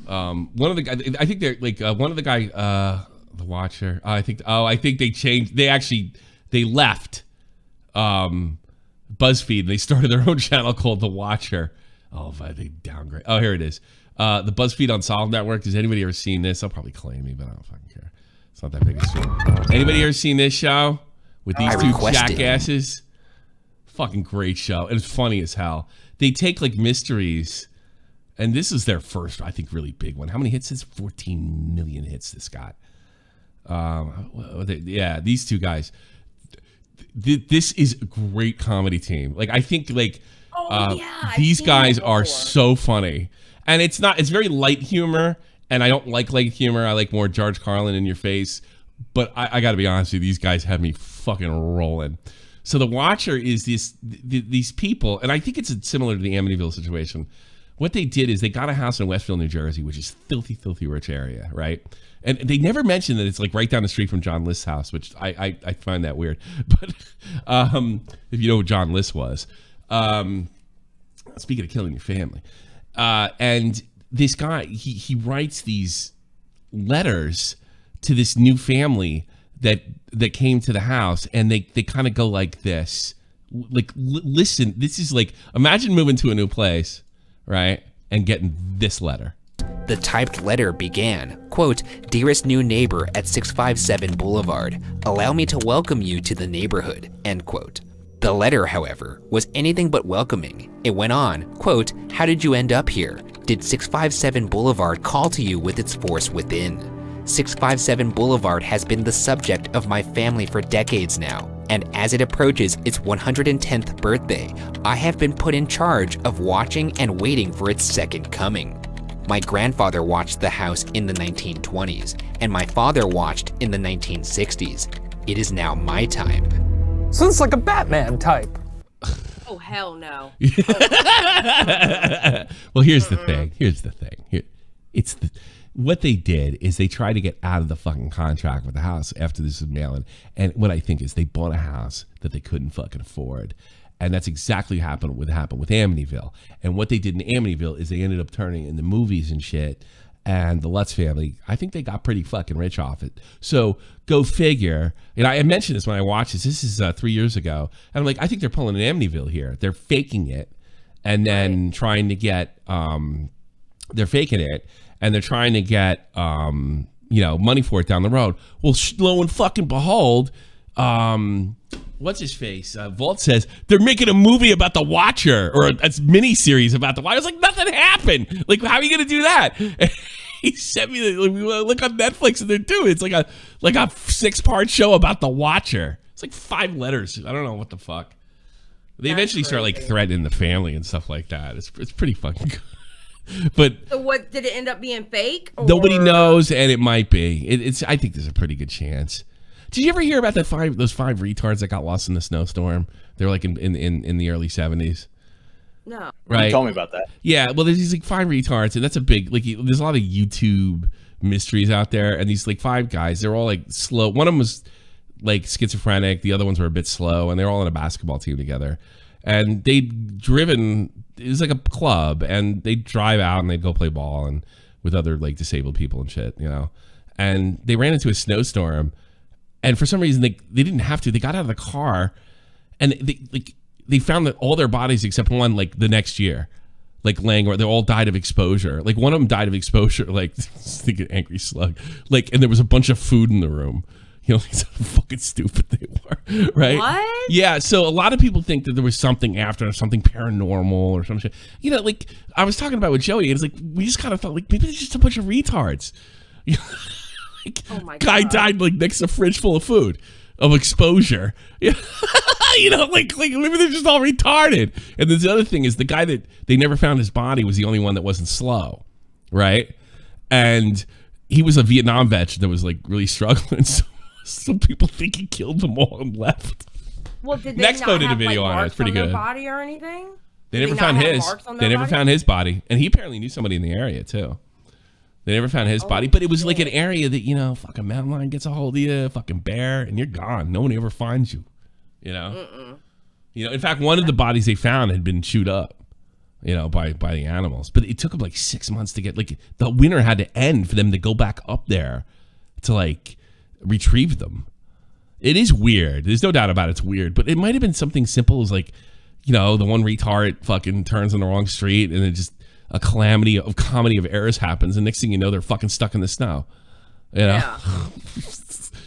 One of the guys, I think they're like one of the guy, The Watcher. I think they changed. They left BuzzFeed and they started their own channel called The Watcher. Oh, but they downgrade. Oh, here it is. The BuzzFeed Unsolved Network. Has anybody ever seen this? They'll probably claim me, but I don't fucking care. It's not that big a story. Anybody ever seen this show with these two jackasses? Fucking great show. And it's funny as hell. They take like mysteries. And this is their first, I think, really big one. How many hits is 14 million hits this got? Yeah, these two guys. This is a great comedy team. Like, I think, like, these guys are so funny. And it's very light humor. And I don't like light humor. I like more George Carlin in your face. But I got to be honest with you, these guys have me fucking rolling. So The Watcher is these people, and I think it's similar to the Amityville situation. What they did is they got a house in Westfield, New Jersey, which is filthy, filthy rich area, right? And they never mentioned that it's like right down the street from John List's house, which I find that weird. But if you know who John List was, speaking of killing your family, and this guy, he writes these letters to this new family that came to the house, and they kind of go like this, like, listen, this is like, imagine moving to a new place, right, and getting this letter. The typed letter began, quote, "Dearest new neighbor at 657 Boulevard, allow me to welcome you to the neighborhood," end quote. The letter, however, was anything but welcoming. It went on, quote, "How did you end up here? Did 657 Boulevard call to you with its force within? 657 Boulevard has been the subject of my family for decades now, and as it approaches its 110th birthday, I have been put in charge of watching and waiting for its second coming. My grandfather watched the house in the 1920s, and my father watched in the 1960s. It is now my time." So it's like a Batman type. Oh, hell no. Well, here's the thing. What they did is they tried to get out of the fucking contract with the house after this was mailed. And what I think is they bought a house that they couldn't fucking afford. And that's exactly what happened with Amityville. And what they did in Amityville is they ended up turning in the movies and shit and the Lutz family, I think they got pretty fucking rich off it. So go figure. And I mentioned this when I watched this. This is 3 years ago. And I'm like, I think they're pulling an Amityville here. They're faking it and then trying to get, they're faking it and they're trying to get, money for it down the road. Well, lo and fucking behold, what's his face? Vault says they're making a movie about the Watcher or a mini series about the Watcher. I was like, nothing happened. Like, how are you gonna do that? And he sent me look on Netflix and they're doing it's like a 6-part show about the Watcher. It's like 5 letters. I don't know what the fuck. They eventually start like threatening the family and stuff like that. It's pretty fucking good. But so what did it end up being fake? Or? Nobody knows, and it might be. It's. I think there's a pretty good chance. Did you ever hear about those 5 retards that got lost in the snowstorm? They were like in the early 70s. No. Right. You told me about that. Yeah. Well, there's these like 5 retards, and that's a big there's a lot of YouTube mysteries out there, and these like 5 guys, they're all like slow. One of them was like schizophrenic. The other ones were a bit slow, and they're all on a basketball team together. And they'd driven. It was like a club, and they'd drive out and they'd go play ball and with other like disabled people and shit, And they ran into a snowstorm, and for some reason they didn't have to. They got out of the car, and they found that all their bodies except one like the next year, like laying where they all died of exposure. Like one of them died of exposure, like thinking angry slug, like, and there was a bunch of food in the room. Like how fucking stupid they were, right? What? Yeah, so a lot of people think that there was something after, or something paranormal or some shit. Like I was talking about with Joey, and it's like we just kind of felt like maybe it's just a bunch of retards. Oh my God. Guy died like next to a fridge full of food of exposure. Like maybe they're just all retarded. And then the other thing is the guy that they never found his body was the only one that wasn't slow, right? And he was a Vietnam vet that was like really struggling. So some people think he killed them all and left. Well, did they Nexpo not did a have, video like, on it. It's pretty marks on good. their body or anything? They Did never not found have his. marks on They their never body? found his body, and he apparently knew somebody in the area too. They never found his body, but it was like an area that fucking mountain lion gets a hold of you, fucking bear, and you're gone. No one ever finds you. In fact, one of the bodies they found had been chewed up, by the animals. But it took them like 6 months to get the winter had to end for them to go back up there to like retrieve them. It is weird. There's no doubt about it's weird, but it might have been something simple as like, the one retard fucking turns on the wrong street and then just a comedy of errors happens, and next thing you know, they're fucking stuck in the snow. Yeah.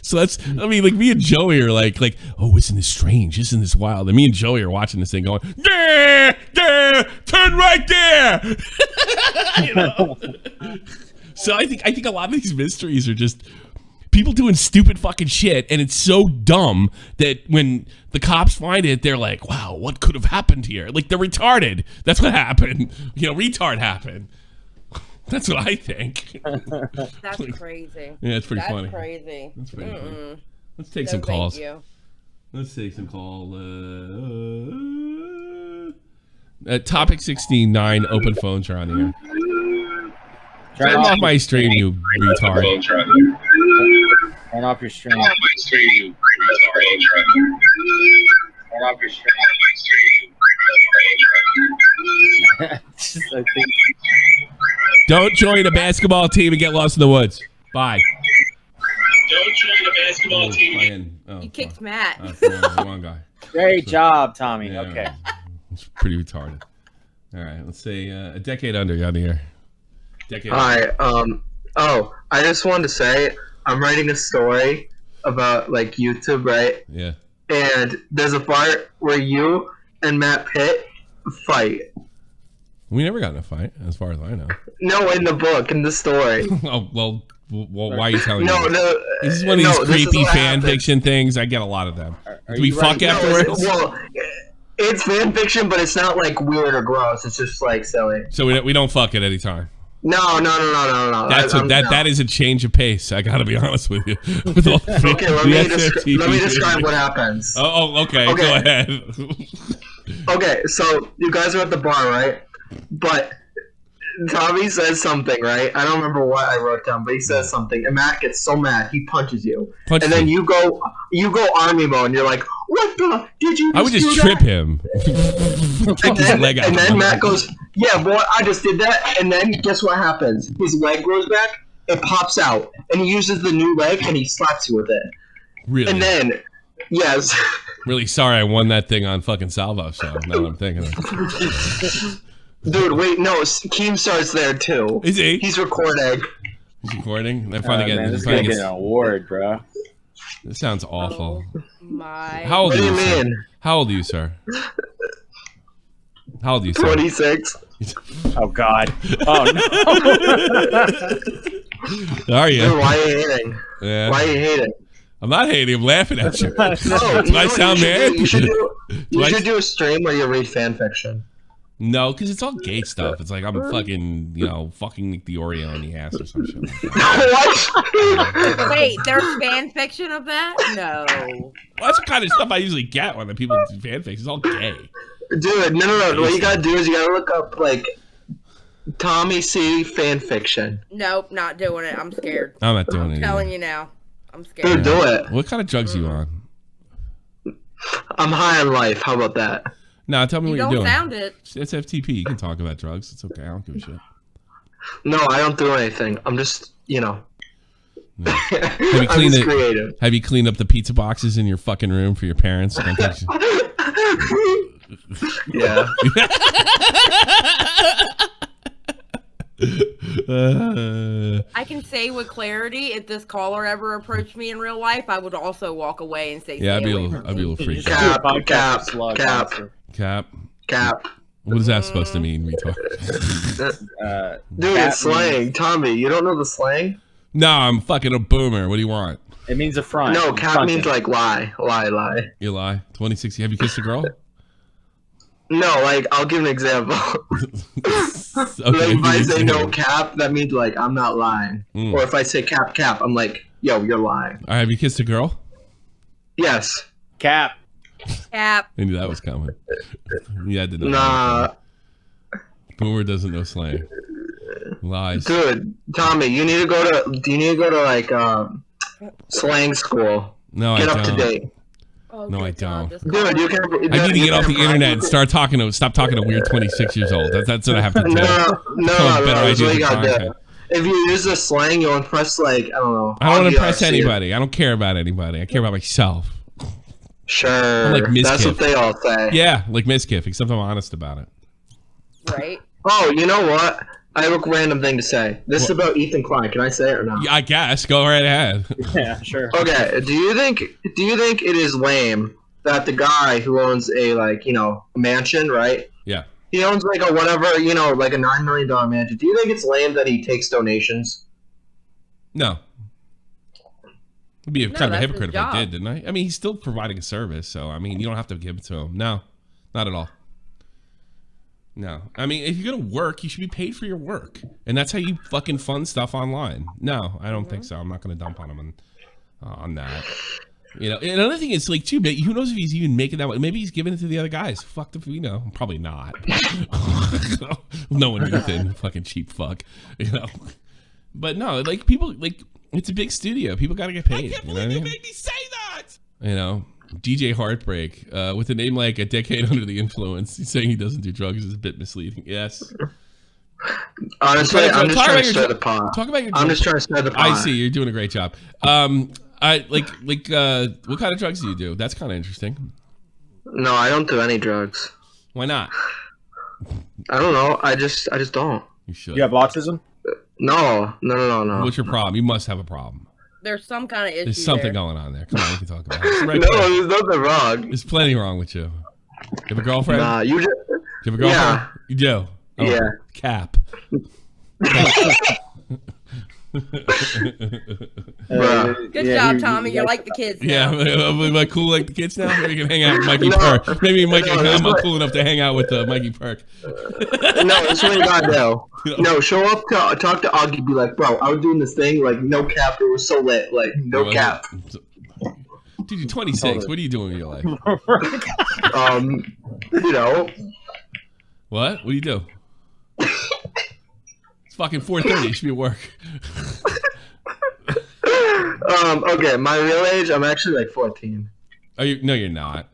So that's, me and Joey are like, oh, isn't this strange? Isn't this wild? And me and Joey are watching this thing going, there, turn right there. So I think a lot of these mysteries are just people doing stupid fucking shit, and it's so dumb that when the cops find it, they're like, wow, what could have happened here? Like, they're retarded. That's what happened. Retard happened. That's what I think. That's crazy. Yeah, it's pretty funny. That's crazy. That's pretty funny. Let's take some calls. Thank you. Let's take some call. Topic 69, open phones are on here. Turn off my stream, you retard. Turn off your stream. Turn off my stream, you retard. Turn off your stream. Don't join a basketball team and get lost in the woods. Bye. Don't join a basketball team. You kicked Matt. Wrong guy. Great job, Tommy. Yeah, okay. It's pretty retarded. All right, let's say a decade under you on the air. Hi. I just wanted to say I'm writing a story about like YouTube, right? Yeah. And there's a part where you and Matt Pitt fight. We never got in a fight, as far as I know. No, in the book, in the story. Oh, well, why are you telling me? No. This is one of these creepy fan fiction things. I get a lot of them. Do we fuck afterwards? Well, it's fan fiction, but it's not like weird or gross. It's just like silly. So we don't fuck at any time. No. That is a change of pace. I gotta be honest with you. With all okay, let me describe what happens. Okay. Go ahead. Okay, so you guys are at the bar, right? But Tommy says something, right? I don't remember what I wrote down, but he says something, and Matt gets so mad he punches you. Then you go army mode, and you're like, "What the? Did you?" I would just trip him. And then Matt goes, Yeah, boy, I just did that, and then guess what happens? His leg grows back, it pops out, and he uses the new leg, and he slaps you with it. Really? And then, yes. Really sorry I won that thing on fucking Salvo show. Now that I'm thinking of it. Dude, wait, no, Keemstar's there too. Is he? He's recording. He's recording? They're finally getting, this is gonna get an award, bro. This sounds awful. My. How old What are do you, you sir? mean? How old are you, sir? How old are you, sir? 26. Oh, God. Oh, no. Are you? Dude, why are you hating? Yeah. Why are you hating? I'm not hating. I'm laughing at you. No, Do I sound mad? You should do a stream where you read fan fiction. No, because it's all gay stuff. It's like I'm fucking, fucking Nick the Oreo in the ass or some shit. What? Wait, there's fan fiction of that? No. Well, that's the kind of stuff I usually get when the people do fan fiction. It's all gay. Dude, no. What you gotta do is you gotta look up, like, Tommy C fan fiction. Nope, not doing it. I'm scared. I'm not doing it. I'm telling you now. I'm scared. Dude, do it. What kind of drugs are you on? I'm high on life. How about that? No, tell me You what you're don't doing. sound it. It's FTP. You can talk about drugs. It's okay. I don't give a shit. No, I don't do anything. I'm just, No. I'm just creative. Have you cleaned up the pizza boxes in your fucking room for your parents? Yeah. I can say with clarity, if this caller ever approached me in real life, I would also walk away and say, Yeah, I'd "Stay be a away little, from I'd be a me." little freaked Cap, out. cap. What is that supposed to mean, retard? Dude, it's slang. Tommy, you don't know the slang? No, I'm fucking a boomer. What do you want? It means a front. No, cap means like lie. Lie. You lie. 2060. Have you kissed a girl? No, like, I'll give an example. Like, if I say no cap, that means, like, I'm not lying. Or if I say cap, I'm like, yo, you're lying. All right, have you kissed a girl? Yes. Cap. Cap. I knew that was coming. Yeah, I did not. Nah. Boomer doesn't know slang. Lies. Dude, Tommy, do you need to go to like slang school? No, Get I up to don't. date. No, I don't. Dude, you can. I need to get off the internet and stop talking to weird 26 years old. That's what I have to do. No. That's what you gotta do. Content. If you use the slang, you'll impress, like, I don't know. I don't want to impress RDRC. anybody. I don't care about anybody. I care about myself. Sure. I'm like Miskiff. That's what they all say. Yeah, like Miskiff, except I'm honest about it. Right. Oh, you know what? I have a random thing to say. This is about Ethan Klein. Can I say it or not? Yeah, I guess. Go right ahead. Yeah, sure. Okay. Do you think it is lame that the guy who owns a, like, mansion, right? Yeah. He owns like a whatever, like a $9 million mansion. Do you think it's lame that he takes donations? No. It'd be kind of a that's hypocrite his if I job. did, didn't I? I mean, he's still providing a service, so I mean, you don't have to give it to him. No, not at all. No, I mean, if you're gonna work, you should be paid for your work, and that's how you fucking fund stuff online. No, I don't think so. I'm not gonna dump on him on that. And another thing is, like, too, but who knows if he's even making that? Maybe he's giving it to the other guys. Fuck if we know. Probably not. No one Ethan, fucking cheap fuck. But no, like, people, like, it's a big studio. People got to get paid. I can't believe you made me say that. DJ Heartbreak with a name like A Decade Under the Influence. He's saying he doesn't do drugs is a bit misleading. Yes. Honestly, I'm just trying to stir the pot. Talk about your. I'm just trying to stir the pot. I see. You're doing a great job. What kind of drugs do you do? That's kind of interesting. No, I don't do any drugs. Why not? I don't know. I just don't. You should. You have autism? No. What's your problem? You must have a problem. There's some kind of issue. There's something there. going on there. Come on, we can talk about it. There's nothing wrong. There's plenty wrong with you. You have a girlfriend? Nah, you just. Do you have a girlfriend? Yeah. You do? Oh, Yeah. Cap. Good job, Tommy. You're like the kids now. Yeah, am I cool like the kids now? Maybe you can hang out with Mikey Perk. Maybe I'm not cool enough to hang out with Mikey Perk. No, that's what you gotta do. No, show up to talk to Augie. Be like, bro, I was doing this thing. Like, no cap. It was so lit. Like, no cap. Dude, you're 26. What are you doing in your life? What? What do you do? It's fucking 4:30. You should be at work. Okay, my real age, I'm actually like 14. Are you? No, you're not.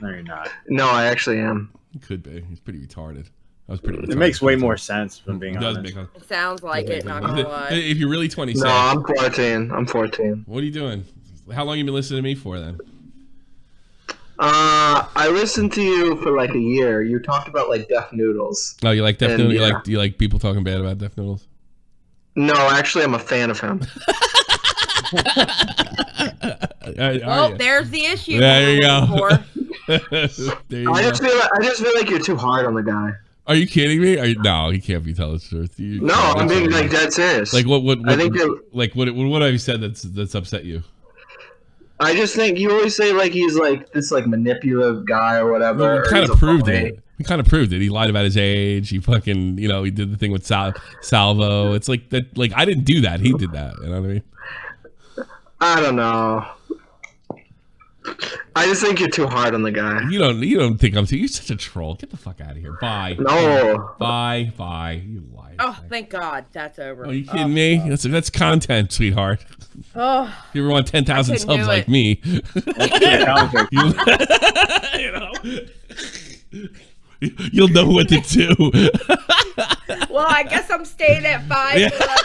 No, you're not. No, I actually am. You could be. He's pretty retarded. I was pretty. It makes way more sense from being honest. It sounds like it, not gonna lie. If you're really 26. No, I'm 14. I'm 14. What are you doing? How long you been listening to me for then? I listened to you for like a year. You talked about like Deaf Noodles. Oh, you like Deaf And, Noodles? yeah. You like people talking bad about Deaf Noodles? No, actually, I'm a fan of him. Well, there's the issue. There you go. I just feel like you're too hard on the guy. Are you kidding me? No, he can't be telling the truth. No, I'm being like dead serious. Like what I think what have you said that's upset you? I just think you always say like he's like this like manipulative guy or whatever. Well, we kind of proved it. We kind of proved it. He lied about his age. He fucking, he did the thing with Salvo. It's like that. Like I didn't do that. He did that. You know what I mean? I don't know. I just think you're too hard on the guy. You don't think I'm too. You're such a troll. Get the fuck out of here. Bye. No. Bye. You liar. Oh, thank God, that's over. Are you kidding me? That's content, sweetheart. Oh, If you ever want 10,000 subs like me, you'll know what to do. well, I guess I'm staying at 5 Yeah. because I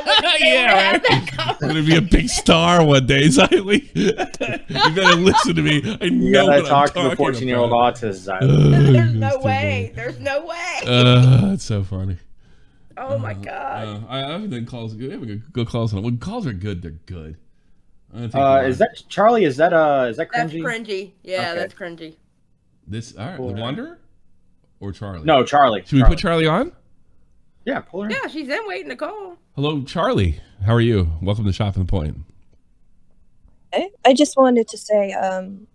wouldn't Yeah, right. I'm gonna be a big star one day, Xylie. You better listen to me. I You know gotta what talk I'm to the talking 14-year-old about. autist, Xylie. There's no way. There's no way. It's so funny. Oh my God. I haven't done calls. We have good calls on it. When calls are good, they're good. Is that Charlie? Is that cringy? That's cringy. Yeah, Okay. that's cringy. This all right? The Wanderer or Charlie? No, Charlie. Should we put Charlie on? Yeah, pull her. Yeah, she's in waiting to call. Hello, Charlie. How are you? Welcome to Shop in the Point. I just wanted to say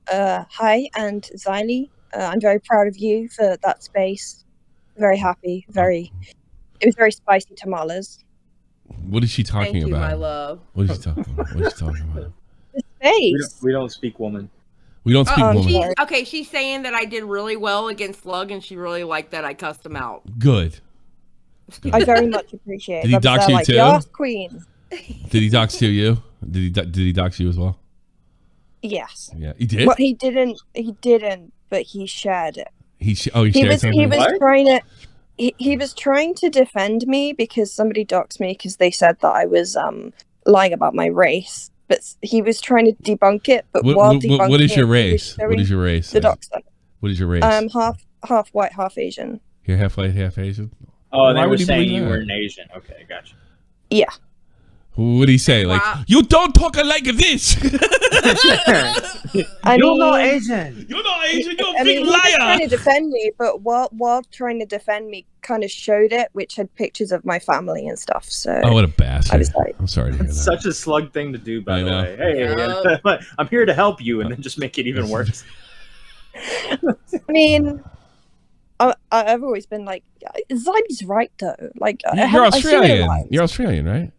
hi, and Xylie, I'm very proud of you for that space. Very happy. It was very spicy tamales. What is she talking Thank you, about? my love. What is she talking about? What is she talking about? The space. We don't speak woman. We don't speak woman. She's saying that I did really well against Slug, and she really liked that I cussed him out. Good. I very much appreciate it. Did he dox you too? Yes, queen. Did he dox to you? Did he dox you as well? Yes. Yeah, he did. Well, he didn't, but he shared it. He shared something. He was trying to. He was trying to defend me because somebody doxed me because they said that I was lying about my race, but he was trying to debunk it. But while debunking what is your it, race? What is your race? The doxer. What is your race? Half white, half Asian. You're half white, half Asian. Oh, and Why they were would he saying believe you that? were an Asian. Okay, gotcha. Yeah. What did he say? Like, you don't talk like this. You're not Asian. You're not Asian. You're a I big mean, he was liar. trying to defend me, but while trying to defend me, kind of showed it, which had pictures of my family and stuff. So. Oh, what a bastard! I was like, I'm sorry to hear that. Such a Slug thing to do, by I the know. way. Hey, I'm here to help you, and then just make it even worse. I mean, I've always been like, Xylie's right though. Like, You're Australian. You're Australian, right?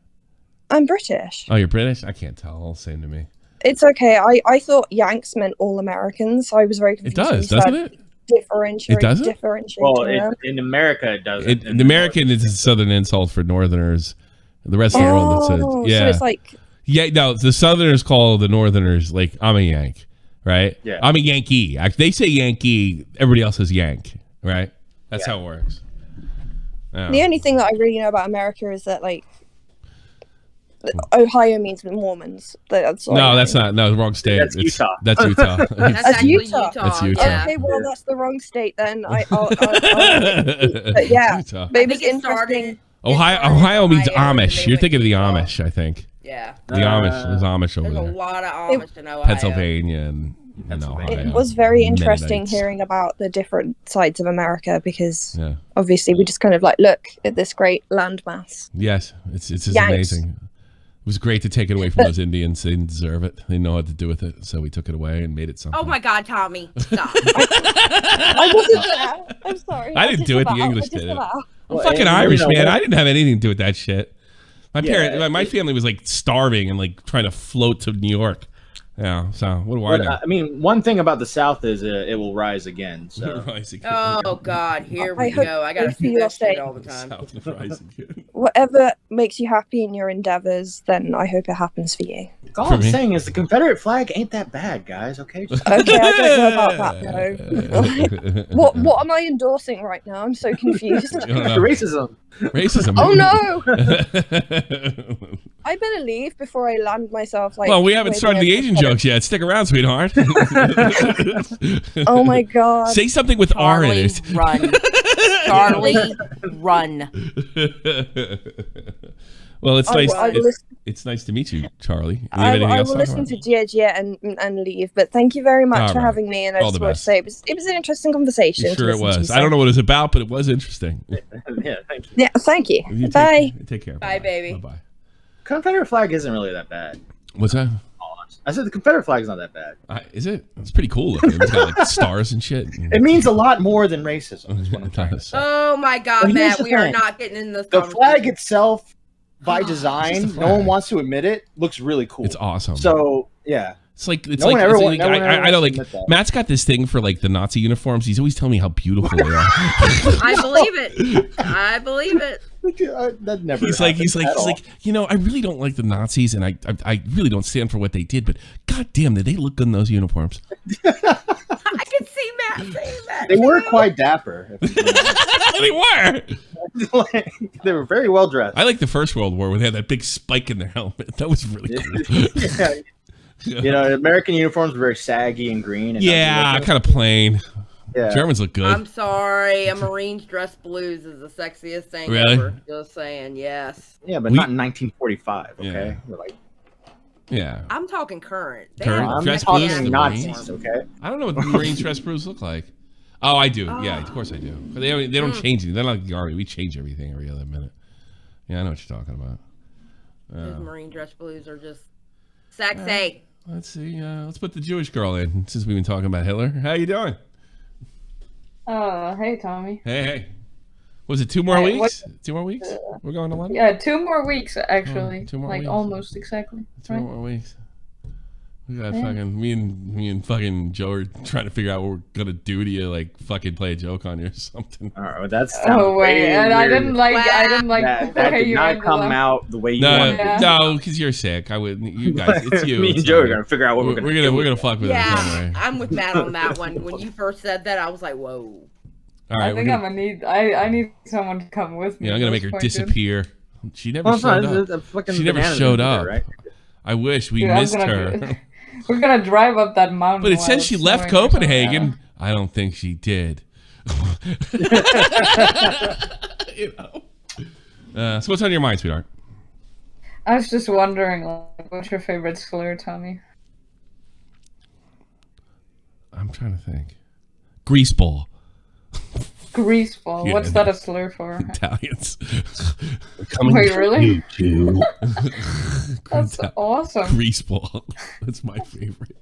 I'm British. Oh, you're British? I can't tell. All same to me. It's okay. I thought Yanks meant all Americans, so I was very confused. It does, when you doesn't said it? Differentiate. It doesn't? Differentiate. Well, in America, it doesn't. In American is a southern insult for Northerners. The rest of the world, it's yeah. So it's like. Yeah, no, the Southerners call the Northerners like I'm a Yank, right? Yeah. I'm a Yankee. They say Yankee. Everybody else says Yank, right? That's how it works. Yeah. The only thing that I really know about America is that like Ohio means Mormons. That's all I No, know. that's not. No, wrong state. That's Utah. That's Utah. That's Utah. That's Utah. Okay, well that's the wrong state then. But yeah, Utah. but it was interesting. Ohio means Amish. You're thinking of the Amish, I think. Yeah. The Amish. There's Amish over There's a there. lot of Amish in Ohio. Pennsylvania and Ohio. It was very interesting Mennonites. hearing about the different sides of America because Yeah. obviously we just kind of like look at this great landmass. Yes, it's just Yanks. amazing. It was great to take it away from those Indians. They didn't deserve it. They didn't know what to do with it, so we took it away and made it something. Oh my God, Tommy! Stop. I wasn't there. I'm sorry. I didn't do it. The English did did it. it. I'm fucking Irish, you know man. what? I didn't have anything to do with that shit. My Yeah, parents, my family was like starving and like trying to float to New York. Yeah. So what do I But, know? I mean, one thing about the South is it will rise again. So. Rise again. Oh God, here I we hope go. I gotta both of see you that are shit safe. all the time. South will rise again. Whatever makes you happy in your endeavors, then I hope it happens for you. All For I'm me? saying is the Confederate flag ain't that bad, guys. Okay. Okay, I don't know about that though. What am I endorsing right now? I'm so confused. Racism. Racism. Oh no! I better leave before I land myself. Like, Well, we haven't waving started the a Asian Confederate- jokes yet. Stick around, sweetheart. Oh my god! Say something with R in Charlie, it. run. Charlie, run. Well, it's nice. I will listen- It's nice to meet you, Charlie. Do you have anything I else will to talk listen about? to GIG and leave. But thank you very much All for right. having me. And I All just the want to best. say it was an interesting conversation. Sure, to it listen was. to, I don't so- know what it was about, but it was interesting. Yeah, thank you. Yeah, thank you. You Bye. Take care. Bye, baby. Bye. Confederate flag isn't really that bad. What's that? I said the Confederate flag's not that bad. Is it? It's pretty cool looking. It's got like stars and shit. It means a lot more than racism. Is what I'm trying to say. Oh my God, But here's Matt, the we are thing. not getting in this. The flag itself, by It's design, just a no one flag. wants to admit it. Looks really cool. It's awesome. So yeah, It's like No one ever wa- no one ever I know wants like to admit that. Matt's got this thing for like the Nazi uniforms. He's always telling me how beautiful they are. I believe it. I believe it. That never. He's like happened at all. you know, I really don't like the Nazis, and I really don't stand for what they did. But god damn, did they look good in those uniforms? I can see Matt saying that. They were quite dapper. They were. They were very well dressed. I like the First World War where they had that big spike in their helmet. That was really cool. Yeah. You know, American uniforms were very saggy and green. And Yeah, kind of plain. Yeah. Germans look good. I'm sorry, a Marine's dress blues is the sexiest thing Really? ever. Just saying, yes. Yeah, but not in 1945. Okay, We're like, Yeah. I'm talking current. They Current have dress talking blues, the Nazis, Marines. okay? I don't know what the Marine dress blues look like. Oh, I do. Yeah, of course I do. But they don't change anything. They're not like the Army. We change everything every other minute. Yeah, I know what you're talking about. Those Marine dress blues are just sexy. Let's see. Let's put the Jewish girl in since we've been talking about Hitler. How you doing? Hey, Tommy. Hey. Was it 2 more Hey, weeks? 2 more weeks? We're going to London? Yeah, 2 more weeks actually. Oh, 2 more like weeks. almost exactly. 2 more weeks. We got Yeah. fucking me and fucking Joe are trying to figure out what we're gonna do to you, like fucking play a joke on you or something. All right, well, that's Oh wait, and I didn't like that. That did you not ended come up. out the way you wanted it. No, because you're sick. I wouldn't. You guys, it's you. Me and It's Joe are not gonna figure out what we're gonna We're do. gonna fuck with it Yeah, somewhere. I'm with Matt on that one. When you first said that, I was like, whoa. All right, I think I'm gonna need. I need someone to come with me. Yeah, I'm gonna at make this her point, dude. disappear. She never Well, it's not- showed it's a up. fucking She never bananas showed in there, up. right? I wish we Dude, I'm missed gonna her. do- We're gonna drive up that mountain. But it while says it's she left snowing or something. Copenhagen. I don't think she did. You know. So what's on your mind, sweetheart? I was just wondering, like, what's your favorite slur, Tommy? I'm trying to think. Greaseball. Greaseball. Yeah, What's that a slur for? Italians. Wait, really? You. That's awesome. Greaseball. That's my favorite.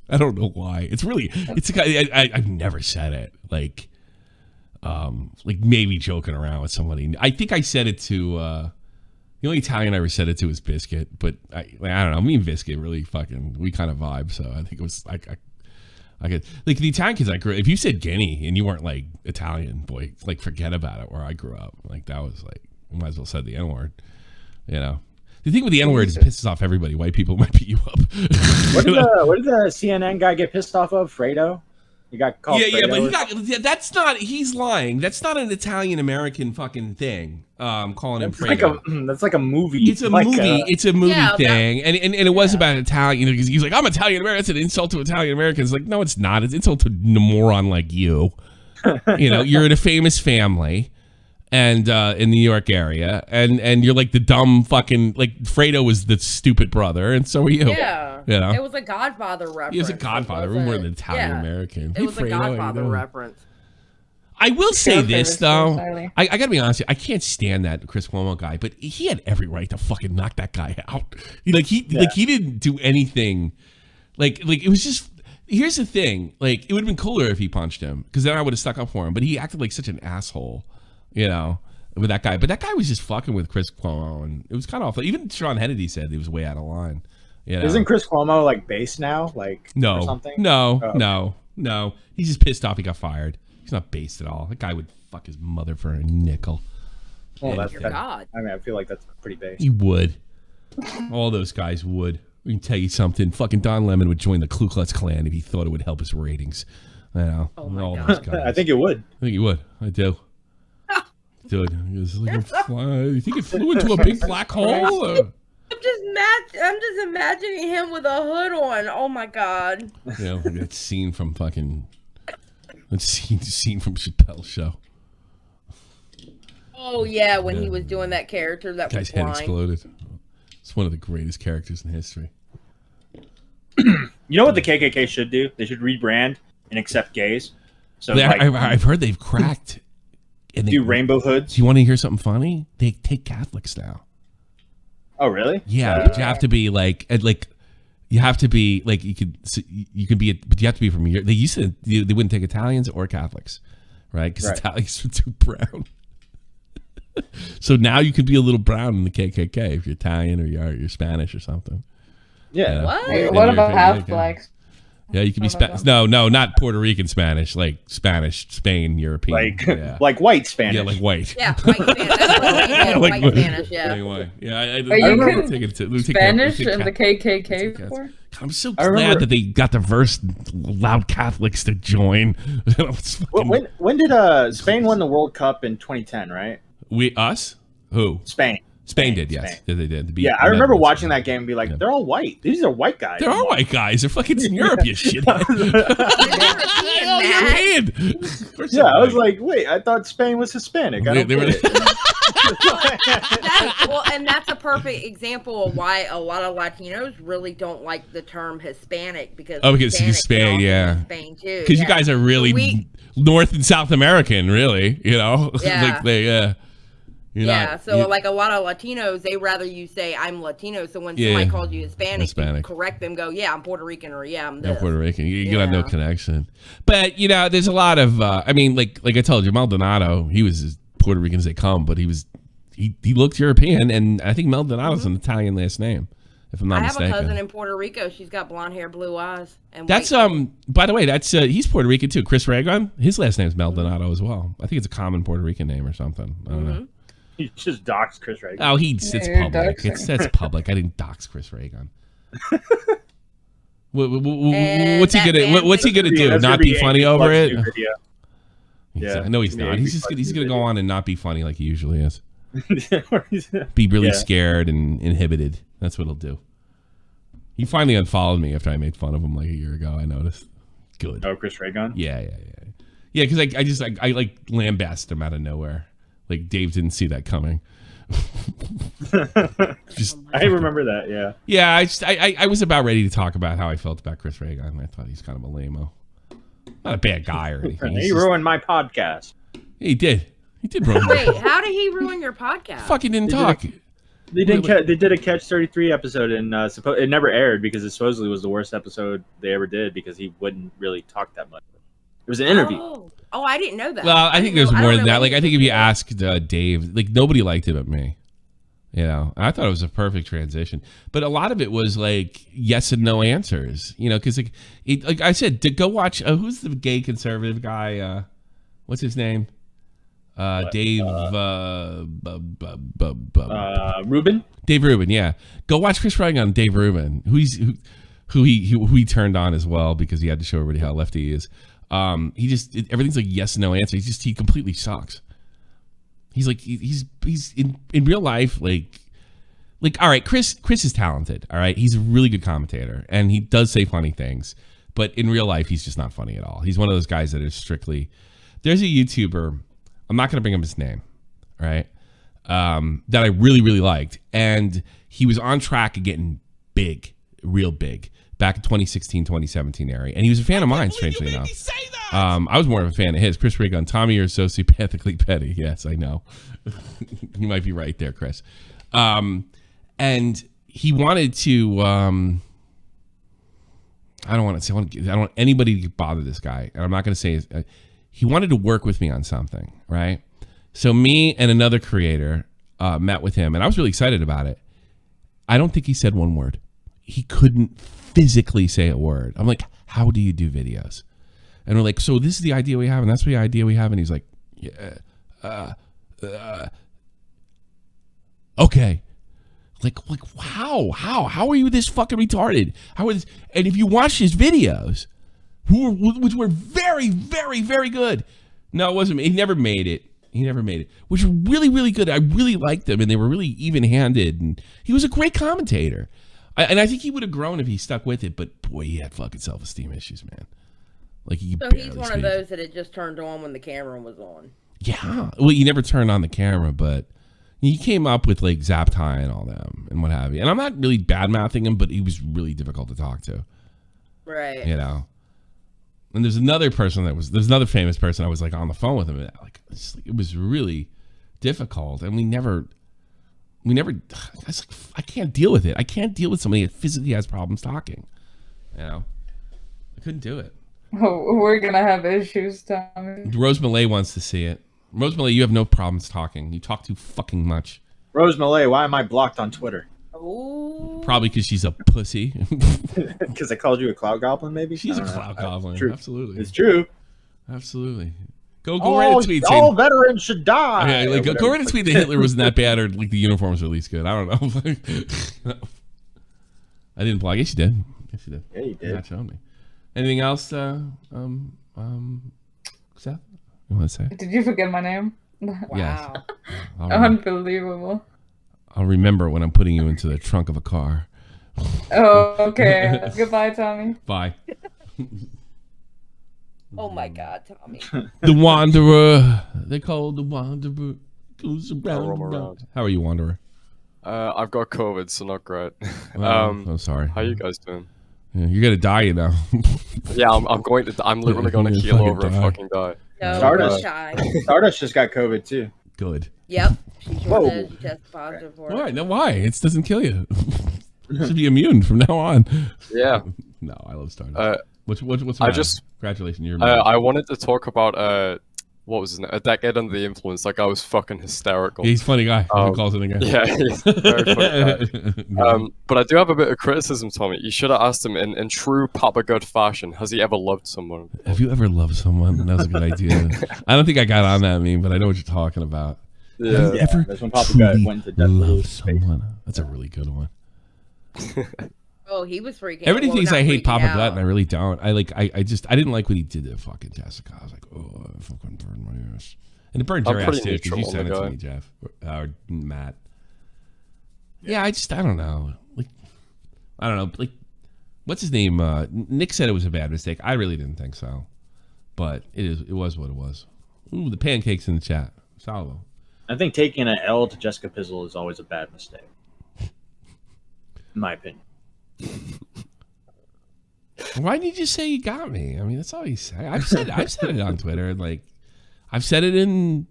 I don't know why. It's really. It's a guy. I've never said it. Like maybe joking around with somebody. I think I said it to. The only Italian I ever said it to was Biscuit, but I don't know. Me and Biscuit really fucking we kind of vibe. So I think it was I could like the Italian kids I grew. If you said Guinea and you weren't like Italian, boy, like forget about it. Where I grew up, like that was like you might as well said the N word. You know, the thing with the N word is it pisses off everybody. White people might beat you up. What did the CNN guy get pissed off of? Fredo? He got called. Yeah, Fredo but he or got. That's not. He's lying. That's not an Italian American fucking thing. Calling him That's Fredo. that's like a movie. It's a movie. It's a movie Yeah, thing, and it was about Italian. You know, because he's like, I'm Italian American. It's an insult to Italian Americans. Like, no, it's not. It's an insult to a moron like you. You know, you're in a famous family, and in the New York area, and you're like the dumb fucking like Fredo was the stupid brother, and so are you. Yeah. You know? It was a Godfather reference. He was a Godfather. We're more than Italian American. It was a Godfather reference. I will say Your this favorite though. slur, Xylie? I gotta be honest with you, I can't stand that Chris Cuomo guy, but he had every right to fucking knock that guy out. He didn't do anything. Like it was just. Here's the thing. Like it would have been cooler if he punched him, because then I would have stuck up for him. But he acted like such an asshole, you know, with that guy. But that guy was just fucking with Chris Cuomo, and it was kind of awful. Even Sean Hannity said he was way out of line. You know? Isn't Chris Cuomo like based now? Like No, or something? no, Oh. no. He's just pissed off he got fired. He's not based at all. That guy would fuck his mother for a nickel. Well, Yeah, that's God. I mean, I feel like that's pretty based. he would. All those guys would. We can tell you something. Fucking Don Lemon would join the Ku Klux Klan if he thought it would help his ratings. You know, Oh my all God. those guys. I think it would. I think he would. I do. Dude, he was like, you think it flew into a big black hole? Or? I'm just imagining him with a hood on. Oh my God. You know, that scene from fucking. That scene from Chappelle's show. Oh yeah, when he was doing that character that Guy's was head blind. exploded. It's one of the greatest characters in history. You know what the KKK should do? They should rebrand and accept gays. So like, I've heard they've cracked. And do rainbow hoods. Do you want to hear something funny? They take Catholics now. Oh really? Yeah, but you have to be like you have to be like you can be, but you have to be from here. They used to they wouldn't take Italians or Catholics, right? Because Italians were too brown. So now you could be a little brown in the KKK if you're Italian or you're Spanish or something. Yeah. You know? What? And What you're about KKK. half blacks? Yeah, you can be Spanish. No, not Puerto Rican Spanish, like Spanish, Spain, European. Like white Spanish. Yeah, like white. Yeah, white Spanish. That's what I mean. Like White Spanish. Yeah. Anyway, yeah. I You remember could taking Spanish and the KKK before? I'm so glad that they got the first loud Catholics to join. When did Spain won the World Cup in 2010? Right? Us? Who? Spain. Spain did, yes. Yeah, they did. Yeah, I remember watching that game and be like, they're all white. These are white guys. There are white guys. They're fucking in Europe, you shithead. Yeah, I was like, wait, I thought Spain was Hispanic. I don't get it. And that's a perfect example of why a lot of Latinos really don't like the term Hispanic because Hispanic, Spain, yeah. Spain too. Because you guys are really North and South American, really. You know, Yeah. You're like a lot of Latinos, they rather you say I'm Latino. So when Yeah. somebody calls you Hispanic, Hispanic. you correct them, go, yeah, I'm Puerto Rican or yeah, I'm No this. Puerto Rican. You got no connection. But there's a lot of. I mean, like I told you, Maldonado. He was as Puerto Rican as they come, but he looked European, and I think Maldonado's an Italian last name, if I'm not I have mistaken. a cousin in Puerto Rico. She's got blonde hair, blue eyes, and That's white By the way, that's he's Puerto Rican too. Chris Ray-lej3ken. His last name's Maldonado as well. I think it's a common Puerto Rican name or something. I don't know. He just doxed Chris Ray-lej3ken. Oh, it's public. That's public. I didn't dox Chris Ray-lej3ken. What's he gonna do? Not be funny over it? Yeah, no, he's not. He's gonna go on and not be funny like he usually is. Be really scared and inhibited. That's what he'll do. He finally unfollowed me after I made fun of him like a year ago. I noticed. Good. Oh, Chris Ray-lej3ken? Yeah. Because I like lambasted him out of nowhere. Like Dave didn't see that coming. I remember that. Yeah. Yeah. I was about ready to talk about how I felt about Chris Ray-lej3ken. I thought he's kind of a lame-o. Not a bad guy or anything. He ruined my podcast. He did. He did ruin. Wait, how did he ruin your podcast? Fucking didn't talk. They did a Catch 33 episode, and it never aired because it supposedly was the worst episode they ever did because he wouldn't really talk that much. It was an interview. Oh, I didn't know that. Well, I think there's more than that. Like, I think if you asked Dave, like nobody liked it but me. I thought it was a perfect transition. But a lot of it was like yes and no answers. Because like I said, go watch. Who's the gay conservative guy? What's his name? Dave Rubin. Dave Rubin, yeah. Go watch Chris Ray-lej3ken on Dave Rubin, who he turned on as well because he had to show everybody how lefty he is. Everything's like yes and no answer. He completely sucks. He's like he's in real life like all right. Chris is talented. All right, he's a really good commentator and he does say funny things, but in real life he's just not funny at all. He's one of those guys that is strictly. There's a YouTuber. I'm not going to bring up his name, all right? That I really, really liked. And he was on track of getting big, real big, back in 2016, 2017 area. And he was a fan of mine, strangely enough. I was more of a fan of his. Chris Ray-lej3ken, Tommy, you're sociopathically petty. Yes, I know. You might be right there, Chris. And he wanted to... I don't want anybody to bother this guy. And I'm not going to say... he wanted to work with me on something, right? So me and another creator met with him, and I was really excited about it. I don't think he said one word. He couldn't physically say a word. I'm like, how do you do videos? And we're like, so this is the idea we have, and that's the idea we have. And he's like, yeah, okay. Like how are you this fucking retarded? How is? And if you watch his videos, which were very, very, very good. No, it wasn't. He never made it. Which were really, really good. I really liked them, and they were really even-handed. And he was a great commentator. And I think he would have grown if he stuck with it. But boy, he had fucking self-esteem issues, man. Like so he's one of those that it just turned on when the camera was on. Yeah. Well, he never turned on the camera, but he came up with like Zaptai and all them and what have you. And I'm not really bad-mouthing him, but he was really difficult to talk to. Right. You know. And there's another famous person I was like on the phone with him. Like it was really difficult, and we never. I was like, I can't deal with it. I can't deal with somebody that physically has problems talking. You know, I couldn't do it. Oh, we're gonna have issues, Tommy. Rose Mulet wants to see it. Rose Mulet, you have no problems talking. You talk too fucking much. Rose Mulet, why am I blocked on Twitter? Oh. Probably because she's a pussy. Because I called you a cloud goblin, maybe? She's a cloud goblin. True. Absolutely. It's true. Absolutely. Go right and tweet. All veterans should die. Okay, like go right and tweet that Hitler wasn't that bad, or like the uniforms were at least good. I don't know. I didn't block. Yes, you did. Yes, you did. Yeah, you did. Not showing me. Anything else? Seth, you want to say? Did you forget my name? Yes. Wow. Right. Unbelievable. I'll remember when I'm putting you into the trunk of a car. Oh, okay. Goodbye, Tommy. Bye. Oh my God, Tommy. The Wanderer. They call the Wanderer. Goes around. How are you, Wanderer? I've got COVID, so not great. I'm sorry. How you guys doing? Yeah, you're gonna die, you know. Yeah, I'm literally gonna keel over and fucking die. No, Stardust just got COVID too. Good. Yep. She sure did. She tested positive for it. Why? No, why? It doesn't kill you. You should be immune from now on. Yeah. No, I love Stardust. What's the I matter? just Congratulations, you're I wanted to talk about what was his name? A Decade Under the Influence. Like I was fucking hysterical. Yeah, he's a funny guy. Who calls it again? Yeah, he's a very funny guy. But I do have a bit of criticism, Tommy. You should have asked him in true Papa God fashion. Has he ever loved someone? Have you ever loved someone? That was a good idea. I don't think I got on that meme, but I know what you're talking about. Yeah. Have you ever that's when Papa God went to loved someone? That's a really good one. Oh, he was freaking. Everybody thinks I hate Papa out. Gut, and I really don't. I didn't like what he did to fucking Jessica. I was like, oh, I fucking burned my ass. And it burned your ass too, because you sent it to me, Jeff. Or Matt. Yeah, I don't know. Like, what's his name? Nick said it was a bad mistake. I really didn't think so. But it was what it was. Ooh, the pancakes in the chat. Salvo. I think taking an L to Jessica Pizzle is always a bad mistake. In my opinion. Why did you say you got me? I mean, that's all you say. I've said it on Twitter. Like, I've said it in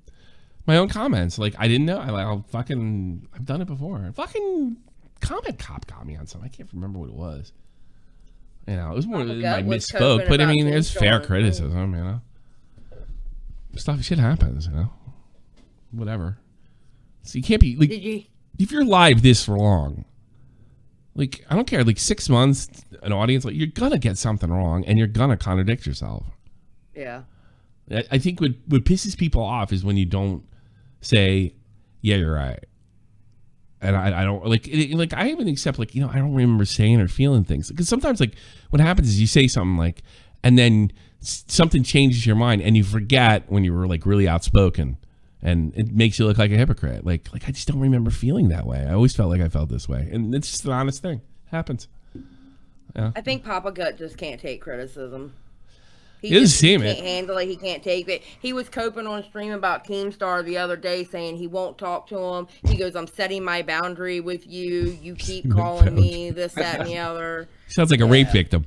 my own comments. Like, I didn't know. I've done it before. Fucking Comment Cop got me on something. I can't remember what it was. You know, it was more I misspoke. But I mean, there's fair criticism. You know, shit happens. You know, whatever. So you can't be like, if you're live this long. Like, I don't care, like 6 months, an audience, like, you're gonna get something wrong and you're gonna contradict yourself. Yeah. I think what pisses people off is when you don't say, yeah, you're right. And I don't, like I even accept, like, you know, I don't remember saying or feeling things. Because sometimes, like, what happens is you say something, like, and then something changes your mind and you forget when you were, like, really outspoken. And it makes you look like a hypocrite. Like I just don't remember feeling that way. I always felt like I felt this way. And it's just an honest thing. It happens. Yeah. I think Papa Gut just can't take criticism. He can't handle it. He can't take it. He was coping on stream about Keemstar the other day, saying he won't talk to him. He goes, I'm setting my boundary with you. You keep calling me this, that, and the other. Sounds like a rape victim.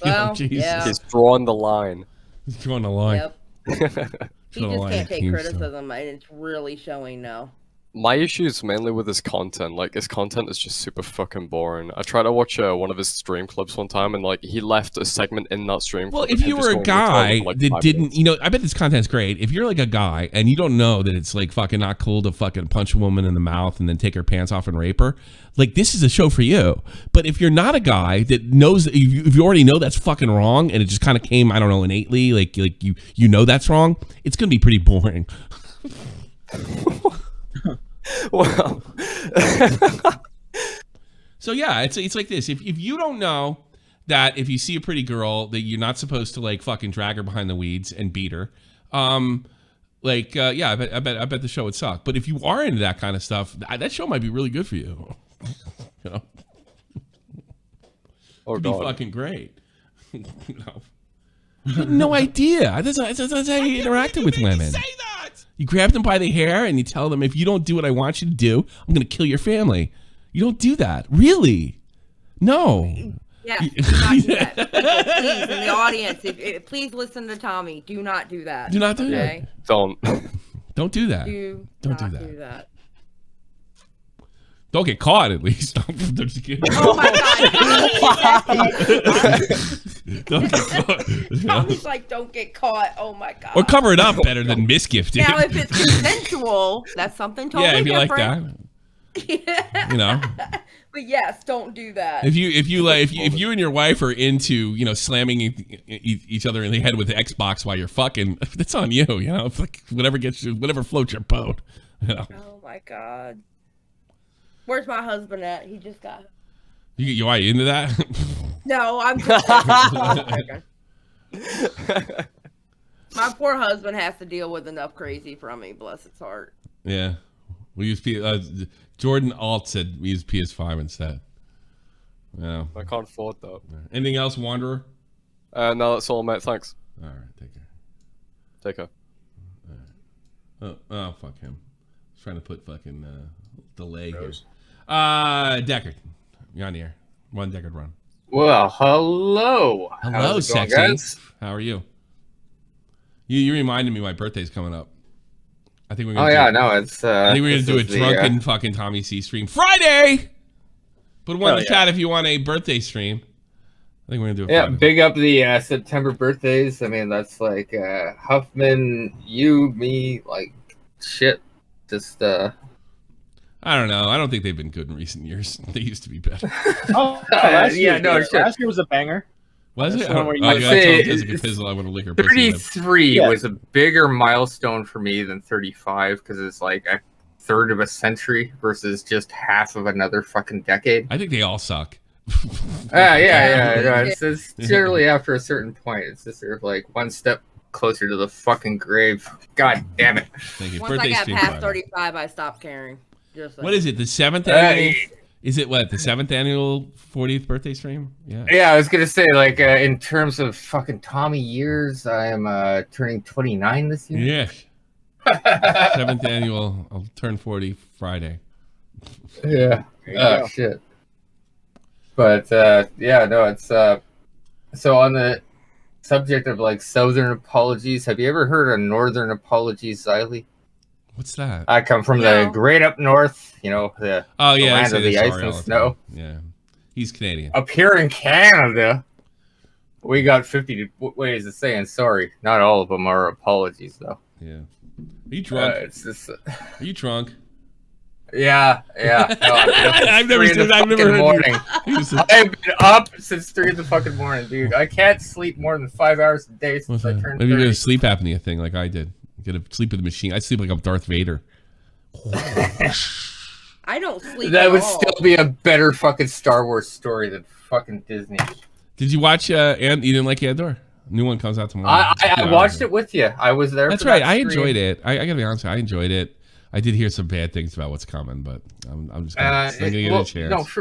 Well, yeah. He's drawn the line. He's drawn the line. Yep. He just can't take criticism, and it's really showing now. My issue is mainly with his content. Like, his content is just super fucking boring. I tried to watch one of his stream clips one time, and like he left a segment in that stream. Well, if you were a guy that didn't, you know, I bet this content's great. If you're like a guy and you don't know that it's like fucking not cool to fucking punch a woman in the mouth and then take her pants off and rape her, like this is a show for you. But if you're not a guy that knows, if you already know that's fucking wrong, and it just kind of came, I don't know, innately, like you know that's wrong, it's gonna be pretty boring. Well, So yeah, it's like this. If you don't know that if you see a pretty girl that you're not supposed to like fucking drag her behind the weeds and beat her, yeah, I bet the show would suck. But if you are into that kind of stuff, that show might be really good for you. You know, it'd be fucking great. You know, you had no idea. That's how you interacted with women. Say that. You grab them by the hair and you tell them, if you don't do what I want you to do, I'm going to kill your family. You don't do that, really? No. Yeah, do not do that. Please, in the audience, please listen to Tommy. Do not do that. Do not do that. Don't do that. Don't do that. Don't get caught, at least. Oh my God! Don't get caught. Tommy's like, don't get caught. Oh my God. Or cover it up better than misgifted. Now, if it's consensual, that's something totally different. Yeah, if you like that. You know. But yes, don't do that. If you and your wife are into, slamming each other in the head with the Xbox while you're fucking, that's on you. You know, like whatever floats your boat. You know. Oh my God. Where's my husband at? He just got. You are you into that? No, I'm just. My poor husband has to deal with enough crazy from me. Bless his heart. Yeah, we use Jordan Alt said we use PS5 instead. Yeah, I can't afford that. Anything else, Wanderer? No, that's all, mate. Thanks. All right, take care. Take care. Oh, fuck him. I was trying to put fucking delay here. Deckard, you're on the air. One Deckard run. Well, hello. Hello, How's it going, sexy. guys? How are you? You reminded me my birthday's coming up. I think we're gonna. I think we're gonna do a drunken fucking Tommy C stream Friday. Put one in the chat if you want a birthday stream. I think we're gonna do it. Yeah, Friday. big up the September birthdays. I mean, that's like Huffman, you, me, like shit. Just I don't know. I don't think they've been good in recent years. They used to be better. Last year was a banger. Was it? I told Jessica Pizzle I want to lick her pussy. 33 was a bigger milestone for me than 35 because it's like a third of a century versus just half of another fucking decade. I think they all suck. Yeah. It's generally after a certain point, it's just sort of like one step closer to the fucking grave. God damn it. Thank you. Once I got past 35, I stopped caring. What is it? The 7th annual? Is it what? The 7th annual 40th birthday stream? Yeah. Yeah, I was gonna say, like, in terms of fucking Tommy years, I am turning 29 this year. Yeah. 7th annual. I'll turn 40 Friday. Yeah. Oh shit. But it's so on the subject of like Southern apologies, have you ever heard of Northern apologies, Xylie? What's that? I come from the great up north, the land of the ice and snow. Yeah, he's Canadian. Up here in Canada, we got 50 ways of saying sorry. Not all of them are apologies, though. Yeah. Are you drunk? Are you drunk? Yeah. No, I've never heard morning. I've been up since 3 in the fucking morning, dude. I can't sleep more than 5 hours a day since I turned 30. Maybe you get a sleep apnea thing like I did. Get a sleep with the machine. I sleep like I'm Darth Vader. I don't sleep. That would still be a better fucking Star Wars story than fucking Disney. Did you watch? And you didn't like Andor? New one comes out tomorrow. I watched it with you. I was there. That's right. I enjoyed it. I gotta be honest. I enjoyed it. I did hear some bad things about what's coming, but I'm just gonna give it a chance.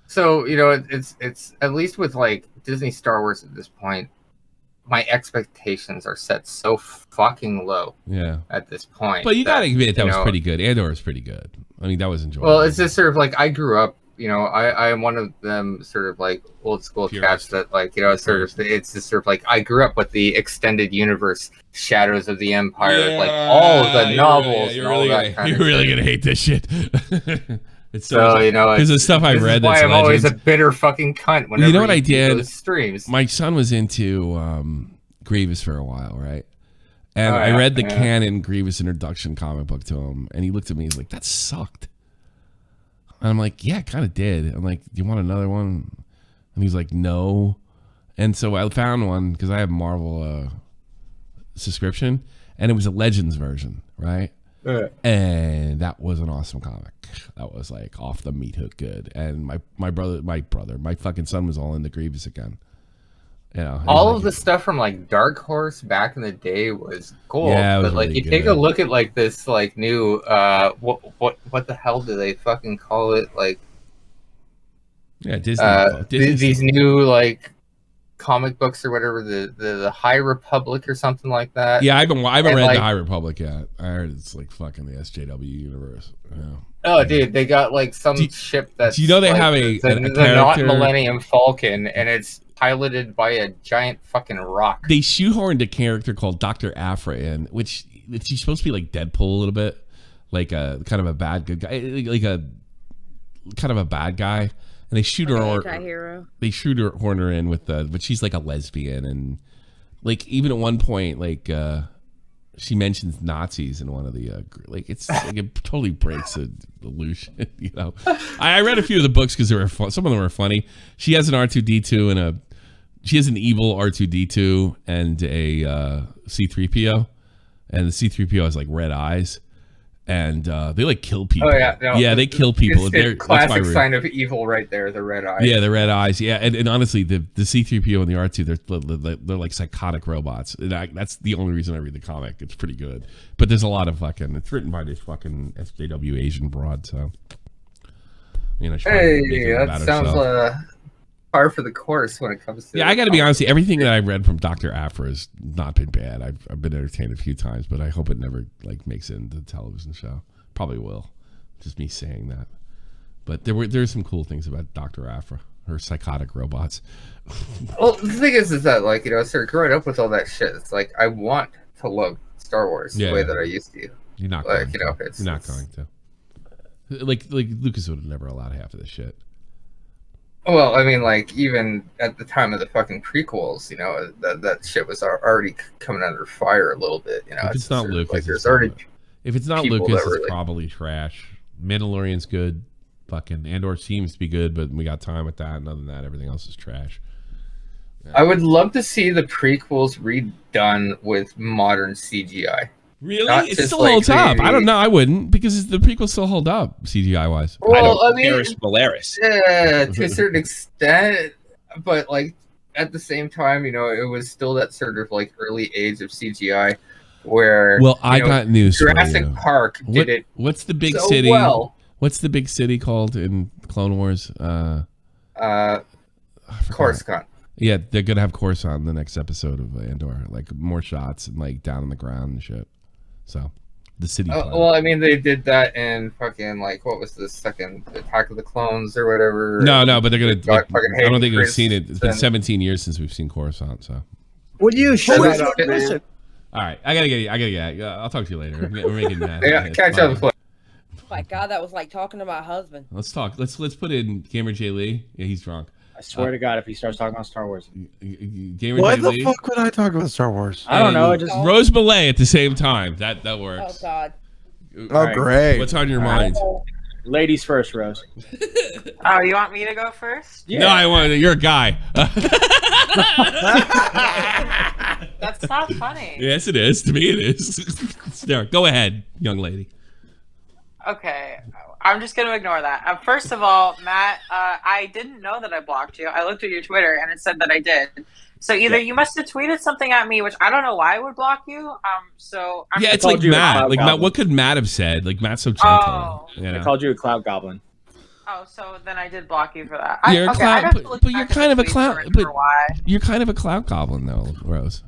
So it's at least with like Disney Star Wars at this point, my expectations are set so fucking low. Yeah. At this point. But you gotta admit that was pretty good. Andor was pretty good. I mean, that was enjoyable. Well, it's just sort of like I grew up. I am one of them sort of like old school cats that like it's just sort of like I grew up with the extended universe, Shadows of the Empire, like all of the novels. You're really gonna hate this shit. It's so because the stuff I read. That's why I'm always a bitter fucking cunt. Whenever you know what I did? Those streams. My son was into Grievous for a while, right? And I read the canon Grievous introduction comic book to him, and he looked at me. He's like, "That sucked." And I'm like, "Yeah, it kind of did." I'm like, "Do you want another one?" And he's like, "No." And so I found one because I have Marvel subscription, and it was a Legends version, right? And that was an awesome comic. That was like off the meat hook good. And my fucking son was all into Grievous again. You know, all of the stuff from like Dark Horse back in the day was cool. Yeah, but like really you take a look at like this like new what the hell do they fucking call it? Like Disney. These new like comic books or whatever, the High Republic or something like that. Yeah, I haven't read like, the High Republic yet. I heard it's like fucking the SJW universe. Yeah. Oh, dude, they got like some ship that's. Do you know they like, have the not Millennium Falcon, and it's piloted by a giant fucking rock. They shoehorned a character called Dr. Aphra in, which she's supposed to be like Deadpool a little bit, like a kind of a bad good guy, like a kind of a bad guy. And they shoot her. They shoot her in with but she's like a lesbian, and like even at one point, like she mentions Nazis in one of the like it's like it totally breaks the illusion, you know. I read a few of the books because they were fun. Some of them were funny. She has an R2D2 and she has an evil R2D2 and a C3PO, and the C3PO has like red eyes. And they like kill people. Oh yeah, no, yeah, they kill people. It's classic sign of evil, right there. The red eyes. Yeah, the red eyes. Yeah, and honestly, the C3PO and the R2, they're like psychotic robots. And that's the only reason I read the comic. It's pretty good, but there's a lot of fucking. It's written by this fucking SJW Asian broad, so you know. Hey, that sounds par for the course when it comes to. Yeah, I got to be honest. Everything that I read from Dr. Aphra has not been bad. I've been entertained a few times, but I hope it never like makes it into the television show. Probably will. Just me saying that. But there's some cool things about Dr. Aphra, her psychotic robots. Well, the thing is that like you know, sort of growing up with all that shit, it's like I want to love Star Wars the way that I used to. You're not like going you know, to. You're not going to. Like Lucas would have never allowed half of this shit. Well, I mean, like, even at the time of the fucking prequels, you know, that shit was already coming under fire a little bit, you know. If it's not Lucas, like, there's already if it's not Lucas, it's probably trash. Mandalorian's good. Fucking Andor seems to be good, but we got time with that. And other than that, everything else is trash. Yeah. I would love to see the prequels redone with modern CGI. Really? It still holds up. I don't know. I wouldn't, because the prequels still hold up CGI wise. Well, I mean, Polaris. Yeah, to a certain extent, but like at the same time, you know, it was still that sort of like early age of CGI where. Well, I got news. Jurassic Park did it. What's the big so city? Well. What's the big city called in Clone Wars? Coruscant. Yeah, they're gonna have Coruscant in the next episode of Andor, like more shots and like down on the ground and shit. So, the city. Well, I mean, they did that in fucking like what was the second Attack of the Clones or whatever. No, but they're gonna. Like, I don't think we've seen it. It's been 17 years since we've seen Coruscant. So. Would you shut up? All right, I gotta get. I'll talk to you later. We're making that. Yeah, catch up. Oh my god, that was like talking to my husband. Let's talk. Let's put in Gamer J Lee. Yeah, he's drunk. I swear to God, if he starts talking about Star Wars. Why the fuck would I talk about Star Wars? I don't know. Just Rose Mulet at the same time. That works. Oh God. Oh great. What's on your mind? Ladies first, Rose. Oh, you want me to go first? Yeah. No, I want. You're a guy. That's not funny. Yes, it is. To me, it is. There. Go ahead, young lady. Okay. I'm just going to ignore that. First of all, Matt, I didn't know that I blocked you. I looked at your Twitter and it said that I did. So either you must have tweeted something at me, which I don't know why I would block you. So I'm it's like Matt. Like Matt, what could Matt have said? Like Matt's so gentle. Oh. You know? I called you a cloud goblin. Oh, so then I did block you for that. You're a cloud, but you're kind of a cloud. But you're kind of a cloud goblin, though, Rose.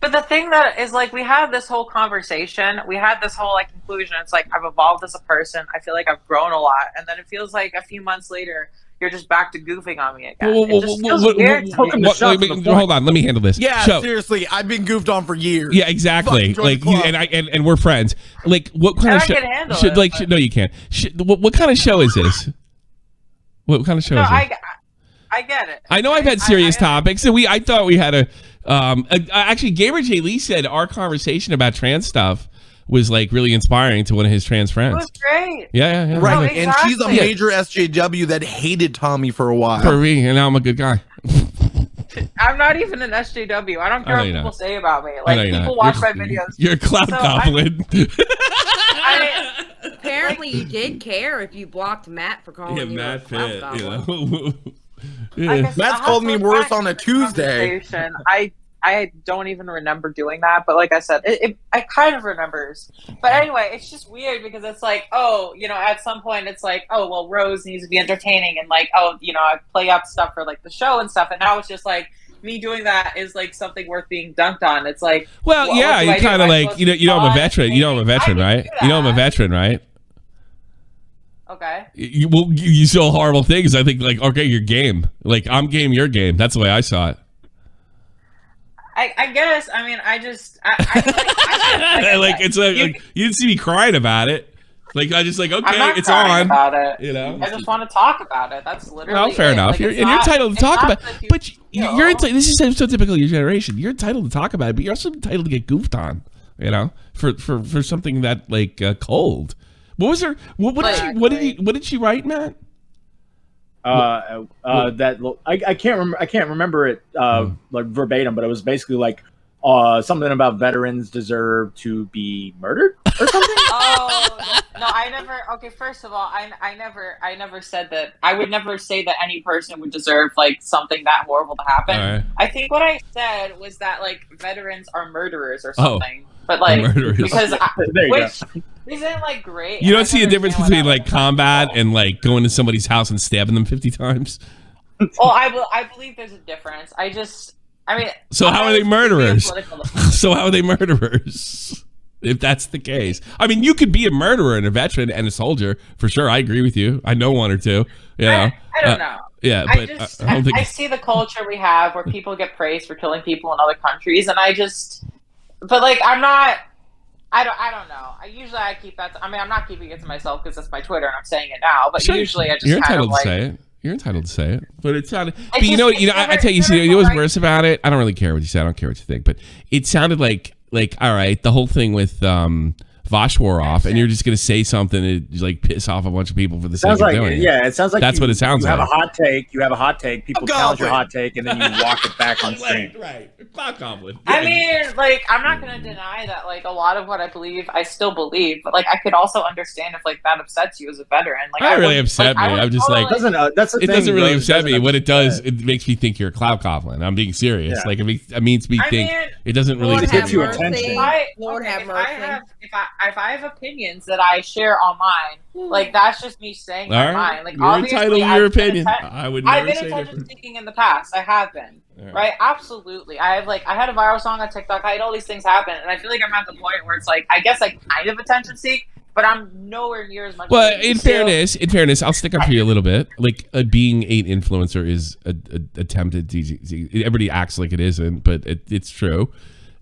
But the thing that is like, we had this whole conversation, we had this whole like conclusion. It's like I've evolved as a person. I feel like I've grown a lot, and then it feels like a few months later, you're just back to goofing on me again. It just feels weird. Hold on, let me handle this. Yeah, seriously, I've been goofed on for years. Yeah, exactly. Like, and we're friends. Like, what kind of show? No, you can't. What kind of show is this? What kind of show is it? I get it. I know I've had serious topics, and I thought we had a. Actually, Gamer J Lee said our conversation about trans stuff was like really inspiring to one of his trans friends. It was great. Yeah. Right, Oh, and exactly. she's a major SJW that hated Tommy for a while. For me, and now I'm a good guy. I'm not even an SJW. I don't care what people say about me. Like people watch my videos. You're a cloud goblin. Apparently, you did care if you blocked Matt for calling you Matt a cloud Pitt, goblin. Matt's called me worse on a Tuesday. I don't even remember doing that, but like I said, I kind of remembers. But anyway, it's just weird because it's like, oh, you know, at some point it's like, oh, well, Rose needs to be entertaining, and like, oh, you know, I play up stuff for like the show and stuff, and now it's just like me doing that is like something worth being dunked on. It's like, well, yeah, you kind of like, you know, I'm a veteran. You know, I'm a veteran, right? You know, I'm a veteran, right? Okay. You saw horrible things. I think like, okay, you're game. Like I'm game, you're game. That's the way I saw it. I guess. I mean, I like it's like you didn't see me crying about it. Like I just like, okay, I'm not it's crying on. about it. You know, I just want to talk about it. That's literally. Well, fair enough. Like, you're entitled to talk about it. But you're entitled. This is so typical of your generation. You're entitled to talk about it, but you're also entitled to get goofed on. You know, for something that like cold. What was her? What did she write, Matt? That I can't remember it like verbatim, but it was basically like something about veterans deserve to be murdered or something. Oh no, I never. Okay, first of all, I never said that. I would never say that any person would deserve like something that horrible to happen. Right. I think what I said was that like veterans are murderers or something. But like murderers. Because which go. isn't like great. You don't see a difference between like combat and like going to somebody's house and stabbing them 50 times. Well, I believe there's a difference. I mean. So how are they murderers? So how are they murderers? If that's the case, I mean, you could be a murderer and a veteran and a soldier for sure. I agree with you. I know one or two. You know. I don't know. Yeah, but I don't think I see the culture we have where people get praised for killing people in other countries, and but like I don't know. I keep that. I mean, I'm not keeping it to myself because it's my Twitter and I'm saying it now. But usually, I just you're kind entitled of like. to say it. You're entitled to say it, but it sounded. But you know, I tell you, you know what's worse about it? I don't really care what you say. I don't care what you think, but it sounded like all right, the whole thing with Vosh wore off, and you're just gonna say something to like piss off a bunch of people for the sake of doing it. Yeah, it sounds like that's what it sounds like. You have a hot take. You have a hot take. People challenge your hot take, and then you walk it back on stream. Right. Goblin. I mean, like, I'm not gonna deny that, like, a lot of what I believe, I still believe, but like, I could also understand if like that upsets you as a veteran. Like, that really upset me. I'm just like, that's the it thing, doesn't really Rose, upset me. doesn't What it does, it makes me think you're a cloud goblin. I'm being serious. Yeah. Like it means me think. It doesn't really get you attention. If I have opinions that I share online, like that's just me saying my mind. Like, you're obviously, entitled to your opinion. I would never I've been say attention different. seeking in the past. I have been. Right? Absolutely. I had a viral song on TikTok. I had all these things happen, and I feel like I'm at the point where it's like I guess I kind of attention seek, but I'm nowhere near as much. Well, in fairness, I'll stick up for you a little bit. Like being an influencer is attempted. Everybody acts like it isn't, but it's true.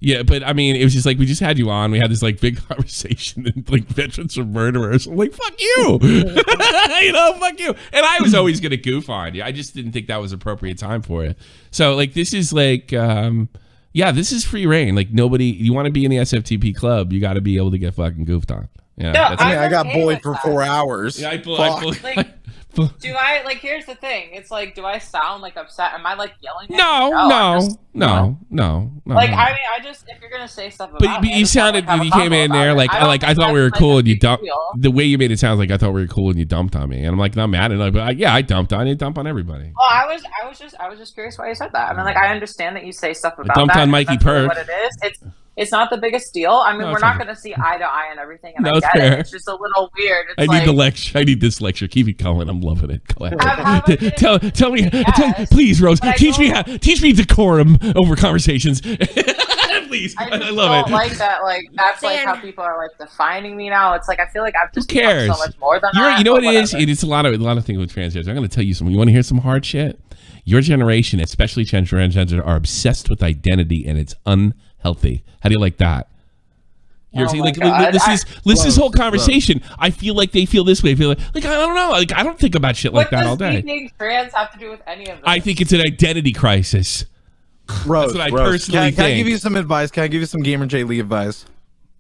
Yeah, but I mean, it was just like we just had you on. We had this like big conversation, and like veterans are murderers. I'm like, fuck you, you know, fuck you. And I was always gonna goof on you. I just didn't think that was appropriate time for it. So like, this is like, yeah, this is free reign. Like nobody, you want to be in the SFTP club, you got to be able to get fucking goofed on. Yeah, no, I got bullied for 4 hours. Yeah, Do I like? Here's the thing. It's like, do I sound like upset? Am I like yelling? No. Like, I mean, I just, if you're gonna say stuff about but you sounded when you came in there like I thought we were cool and you dumped. The way you made it sound like I thought we were cool and you dumped on me, and I'm like, not mad at it, but yeah, I dumped on you, dump on everybody. Well, I was just curious why you said that. I mean, like, I understand that you say stuff about dumped that. on Mikey Perk. Perk. What it is, it's not the biggest deal. I mean, No, we're it's not okay. going to see eye to eye on everything, and No, I it's get fair. it. It's just a little weird. It's I like, need the lecture. I need this lecture. Keep it going. I'm loving it. Go ahead. Tell me, please, Rose. Teach me decorum over conversations. Please, I love don't it. like that. Like, that's like how people are like defining me now. It's like I feel like I've just Who cares? become so much more than that. You know but what it is? whatever. It's a lot of things with transgenders. I'm going to tell you something. You want to hear some hard shit? Your generation, especially transgender, are obsessed with identity, and it's unhealthy. How do you like that? You're saying, like, this whole conversation. I feel like they feel this way. I feel like I don't know. Like, I don't think about shit like that all day. What does being trans have to do with any of this? I think it's an identity crisis. Rose, That's what I personally can I think. give you some advice? Can I give you some Gamer J Lee advice?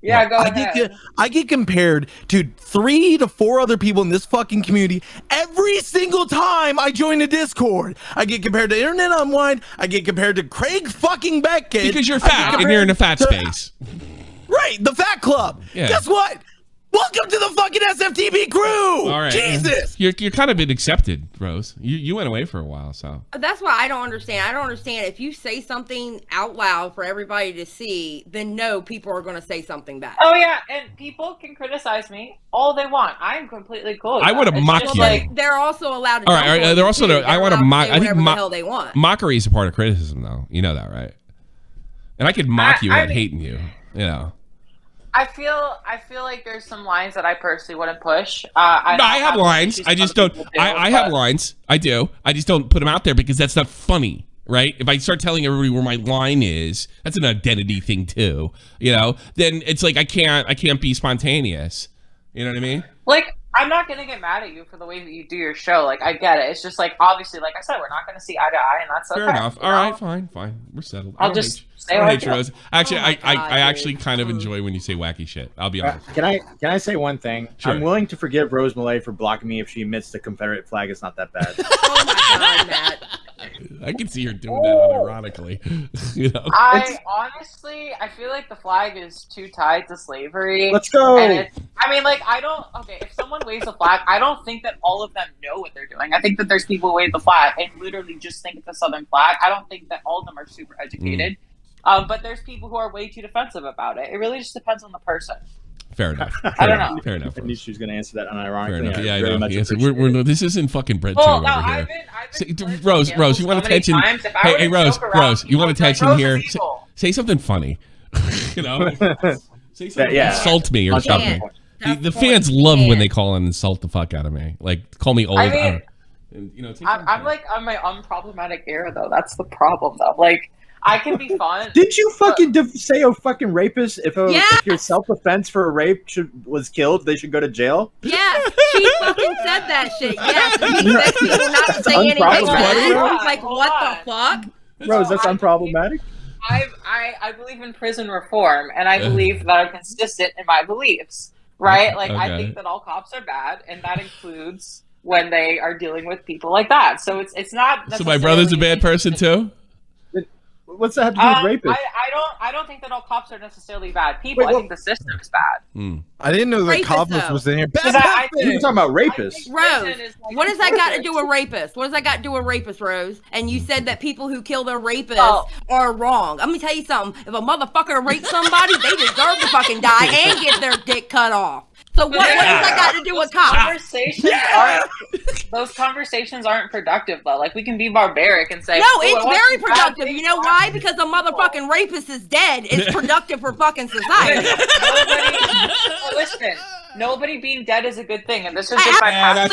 Yeah, go ahead. I get compared to 3 to 4 other people in this fucking community every single time I join a Discord. I get compared to Internet Unwind. I get compared to Craig fucking Beckett. Because you're fat and you're in a fat space. Right, the Fat Club. Yeah. Guess what? Welcome to the fucking SFTP crew. All right. Jesus. You're kind of been accepted, Rose. You went away for a while, so. That's why I don't understand. I don't understand if you say something out loud for everybody to see, then no, people are going to say something back. Oh yeah, and people can criticize me all they want. I'm completely cool. I would have mocked you. Like, they're also allowed to. All right. They're also. I want to mock. I think whatever the hell they want. Mockery is a part of criticism, though. You know that, right? And I could mock you without hating you. You know. I feel like there's some lines that I personally wouldn't push. I have lines. I just don't. I have lines. I do. I just don't put them out there because that's not funny, right? If I start telling everybody where my line is, that's an identity thing too. You know, then it's like I can't be spontaneous. You know what I mean? Like, I'm not gonna get mad at you for the way that you do your show. Like, I get it. It's just like, obviously, like I said, we're not gonna see eye to eye, and that's okay. Fair enough. All right, fine. We're settled. I'll just I don't hate you, Rose. Actually, I actually kind of enjoy when you say wacky shit. I'll be honest. Can I say one thing? Sure. I'm willing to forgive Rose Mulet for blocking me if she admits the Confederate flag is not that bad. Oh my God, Matt. I can see her doing that unironically. You know? I feel like the flag is too tied to slavery. Let's go. And if someone waves a flag, I don't think that all of them know what they're doing. I think that there's people who wave the flag and literally just think it's a Southern flag. I don't think that all of them are super educated. But there's people who are way too defensive about it. It really just depends on the person. Fair enough. I don't know. Fair enough. I knew she was going to answer that unironically. Fair enough. I I very know. much Yes, appreciate it. this isn't fucking bread Well, tube no, over I've here. been Rose, you want attention? Hey, Rose, you want attention here? Say something funny. You know, say something. Insult me or something. The fans love when they call and insult the fuck out of me. Like, call me old. I mean, I'm like on my unproblematic era though. That's the problem though. Like, I can be fun. Did you fucking say a fucking rapist if your self-defense for a rape was killed, they should go to jail? Yeah, she fucking said that shit. Yes, and he expects people not to say anything bad. Like, what the fuck? Rose, that's unproblematic. I believe in prison reform, and I believe that I'm consistent in my beliefs. Right? Like, I think that all cops are bad, and that includes when they are dealing with people like that. So it's not. So my brother's a bad person too? What's that have to do with rapists? I don't think that all cops are necessarily bad people. I think the system's bad. I didn't know that Rapist, cops was in here. You're talking about rapists. Rose, what does that got to do with rapists? What does that got to do with rapists, Rose? And you said that people who kill their rapists are wrong. Let me tell you something. If a motherfucker rapes somebody, they deserve to fucking die and get their dick cut off. So what does that got to do with cops? Those conversations aren't productive though. Like, we can be barbaric and say, no, it's very productive. You know why? Because the motherfucking rapist is dead. It's productive for fucking society. Listen, nobody being dead is a good thing, and this is just my no.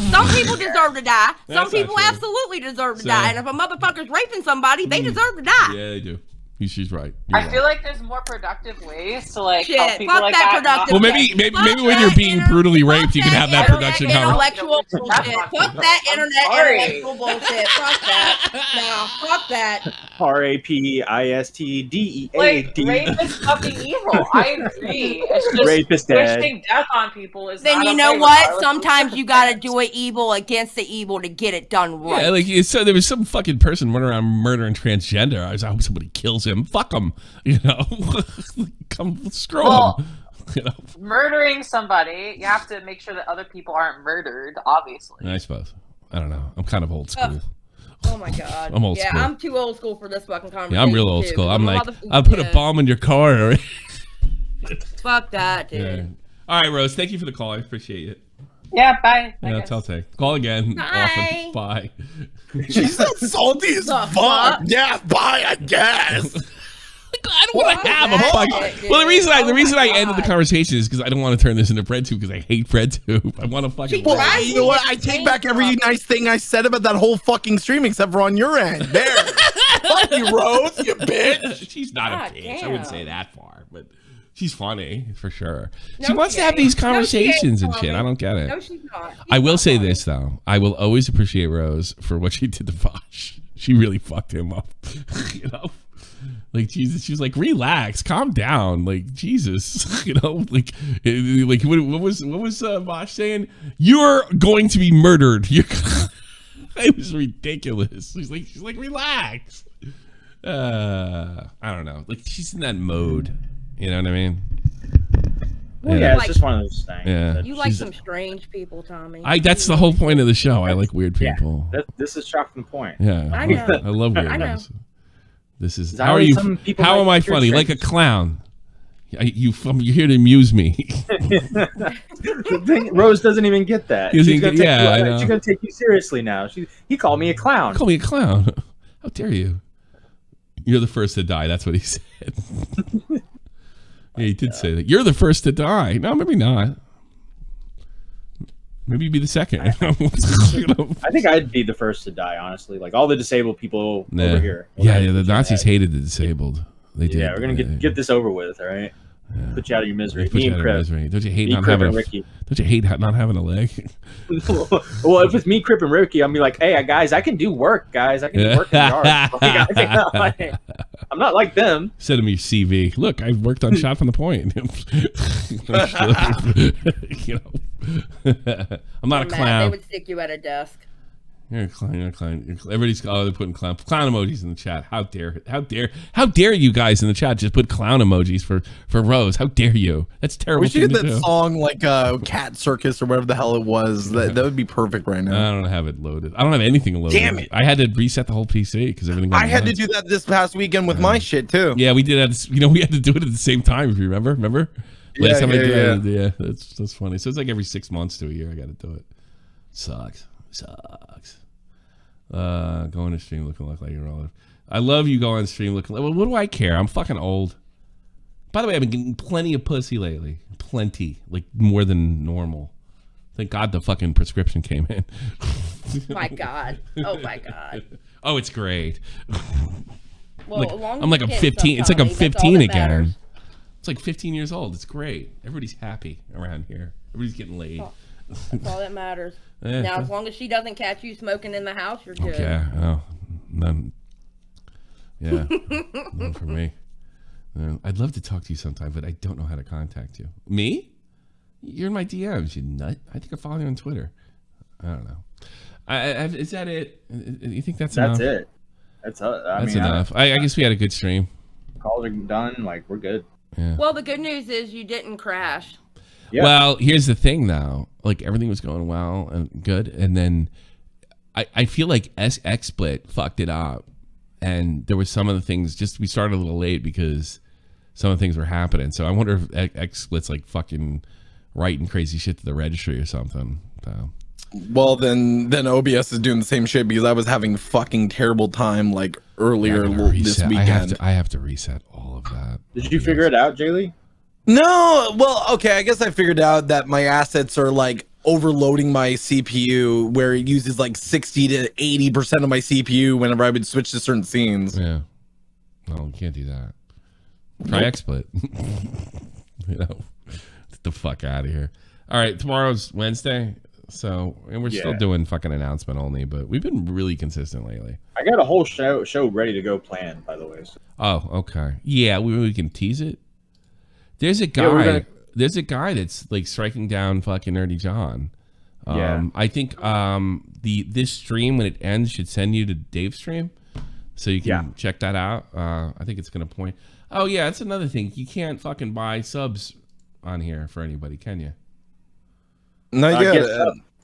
Some people deserve to die. Some people absolutely deserve to die. And if a motherfucker's raping somebody, they deserve to die. Yeah, they do. She's right. I feel like there's more productive ways to help people like that. Well, maybe when you're being brutally raped, you can have that production power. Intellectual bullshit. Fuck that internet intellectual bullshit. Fuck that. No, fuck that. RAPISTDEAD. Like, rape is fucking evil. I agree. It's just rape is dead. wishing death on people is. Then not you know okay what? Sometimes you gotta do an evil against the evil to get it done right. Yeah, like so there was some fucking person running around murdering transgender. I hope somebody kills him. Fuck him. You know, come screw him. You know? Murdering somebody, you have to make sure that other people aren't murdered. Obviously. I suppose. I don't know. I'm kind of old school. Oh my god. I'm old school. I'm too old school for this fucking conversation. Yeah, I'm real old school. I'm like, I'll put a bomb in your car. Fuck that, dude. Yeah. All right, Rose. Thank you for the call. I appreciate it. Yeah, bye. Yeah, I'll take. Call again. Bye. Often. Bye. She's so salty as fuck. Yeah, bye, I guess. I don't want to have a fucking. Well, the reason I ended the conversation is because I don't want to turn this into bread tube because I hate bread tube. I want to fucking. Well, you know what? I take back every nice thing I said about that whole fucking stream except for on your end. There. Fuck you, Rose, you bitch. She's not a bitch. I wouldn't say that far, but she's funny for sure. She wants to have these conversations and shit. I don't get it. No, she's not. I will say this though. I will always appreciate Rose for what she did to Vosh. She really fucked him up. You know. Like, Jesus, she was like, relax, calm down. Like, Jesus, you know, like what was Vosh saying? You're going to be murdered. It was ridiculous. She's like, relax. I don't know. Like, she's in that mode. You know what I mean? Well, yeah, it's just one of those things. Yeah. You like some strange people, Tommy. That's the whole point of the show. I like weird people. Yeah, this is shocking the point. Yeah, I know. I love weirdness. I know. This is How how are are you? some people How like am I your funny? Like a clown? You're here to amuse me. The thing, Rose doesn't even get that. You She's think- gonna yeah, I know. she's gonna take you seriously now. He called me a clown. Call me a clown. How dare you? You're the first to die. That's what he said. Yeah, he did say that. You're the first to die. No, maybe not. Maybe you'd be the second. You know? I think I'd be the first to die, honestly. Like all the disabled people over here. Yeah, the Nazis hated the disabled. They did. Yeah, we're gonna get this over with. All right. Put you out of your misery. Put you out of Crip. misery. Don't you hate Me, not Crip, having and a? Ricky. Don't you hate not having a leg? Well, if it's me, Crip, and Ricky, I'll be like, hey, guys, I can do work, guys. I can do work in the yard. I'm not like them. Send them your CV. Look, I've worked on Shot from the Point. You know, I'm not a clown. They would stick you at a desk. You're a clown. You're a clown. Everybody's they're putting clown emojis in the chat. How dare you guys in the chat just put clown emojis for Rose? How dare you? That's terrible. We should thing get to that do. song like Cat Circus or whatever the hell it was. That would be perfect right now. I don't have it loaded. I don't have anything loaded. Damn it. I had to reset the whole PC because everything. I had to do that this past weekend with my shit too. Yeah, we did that. You know, we had to do it at the same time. If you remember. Last time I did it, yeah, that's funny. So it's like every 6 months to a year I got to do it. Sucks. Going to stream looking like your relative. I love you going on stream looking like. Well, what do I care? I'm fucking old. By the way, I've been getting plenty of pussy lately. Plenty, like more than normal. Thank God the fucking prescription came in. My God. Oh my God. Oh, it's great. Well, like, as long as I'm like you I'm get 15. some, It's like I'm Tommy, that's all 15 that again. matters. It's like 15 years old. It's great. Everybody's happy around here. Everybody's getting laid. That's all that matters. Yeah. Now, as long as she doesn't catch you smoking in the house, you're good. Okay. Oh, none. Yeah. None for me. I'd love to talk to you sometime, but I don't know how to contact you. Me? You're in my DMs, you nut. I think I follow you on Twitter. I don't know. Is that it? You think that's enough? That's it. That's enough. I guess we had a good stream. Calls are done. Like we're good. Yeah. Well, the good news is you didn't crash. Yeah. Well, here's the thing, though. Like everything was going well and good, and then I feel like XSplit fucked it up, and there was some of the things. We started a little late because some of the things were happening. So I wonder if XSplit's like fucking writing crazy shit to the registry or something. So. Well, then OBS is doing the same shit because I was having fucking terrible time like earlier this weekend. I have to reset all of that. Did you figure it out, Xylie? No, well, okay, I guess I figured out that my assets are like overloading my CPU where it uses like 60 to 80% of my CPU whenever I would switch to certain scenes. Yeah. No, you can't do that. Try XSplit. You know, get the fuck out of here. All right, tomorrow's Wednesday. So, and we're still doing fucking announcement only, but we've been really consistent lately. I got a whole show ready to go planned, by the way. So. Oh, okay. Yeah, we can tease it. There's a guy. There's a guy that's like striking down fucking Nerdy John. I think this stream when it ends should send you to Dave's stream, so you can check that out. I think it's gonna point. Oh yeah, that's another thing. You can't fucking buy subs on here for anybody, can you? No,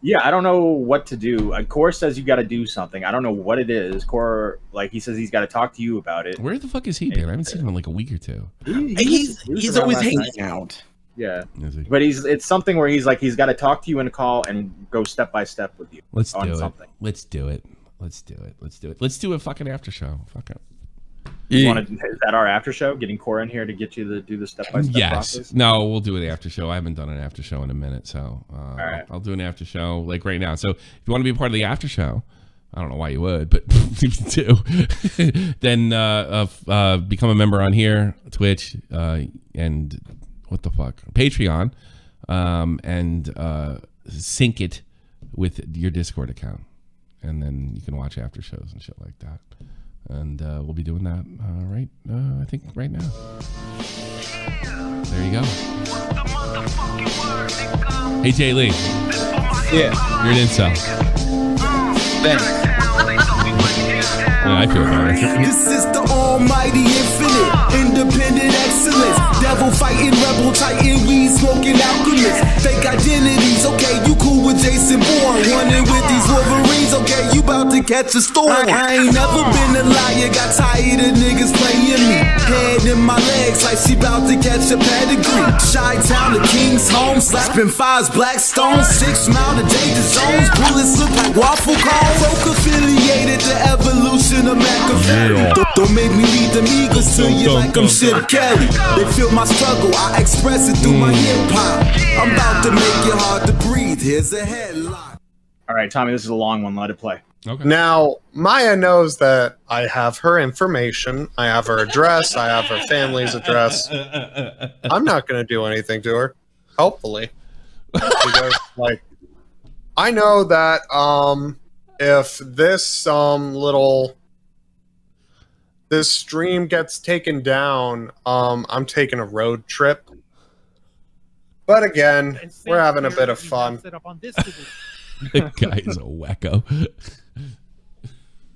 yeah, I don't know what to do. Core says you got to do something. I don't know what it is. Core, like he says, he's got to talk to you about it. Where the fuck is he been? I haven't seen him in like a week or two. He's always hanging out. Yeah, but it's something where he's got to talk to you in a call and go step by step with you. Let's on do something. it. Let's do it. Let's do it. Let's do it. Let's do a fucking after show. Fuck it. Is that our after show? Getting Core in here to get you to do the step by step process? No, we'll do an after show. I haven't done an after show in a minute, so right. I'll do an after show like right now. So if you want to be a part of the after show, I don't know why you would, but if you do, then become a member on here, Twitch, and what the fuck, Patreon, and sync it with your Discord account, and then you can watch after shows and shit like that. And we'll be doing that I think right now. There you go. Hey, Jay Lee. Yeah. You're an incel. Thanks. Yeah, I feel better. This is the almighty infinite, independent excellence. Devil fighting, rebel titan, weed smoking alchemist. Fake identities, okay, you cool with Jason Bourne. Running with these Wolverines, okay, you about to catch a storm. I ain't never been a liar, got tired of niggas playing me. Head in my legs like she about to catch a pedigree. Chi-town to King's home, slapping fives, black stones. 6 mile to danger zones, bullets look like waffle cones. Folk affiliated to evolution of Machiavelli. Don't make me lead them eagles to you like I'm Chip Kelly. They feel my struggle, I express it through my hip hop. I'm about to make it hard to breathe. Here's a headline. All right, Tommy, this is a long one. Let it play. Okay. Now, Maya knows that I have her information. I have her address. I have her family's address. I'm not going to do anything to her. Hopefully. Because, like, I know that if this this stream gets taken down, I'm taking a road trip. But again, we're having a bit of fun. That guy is a wacko.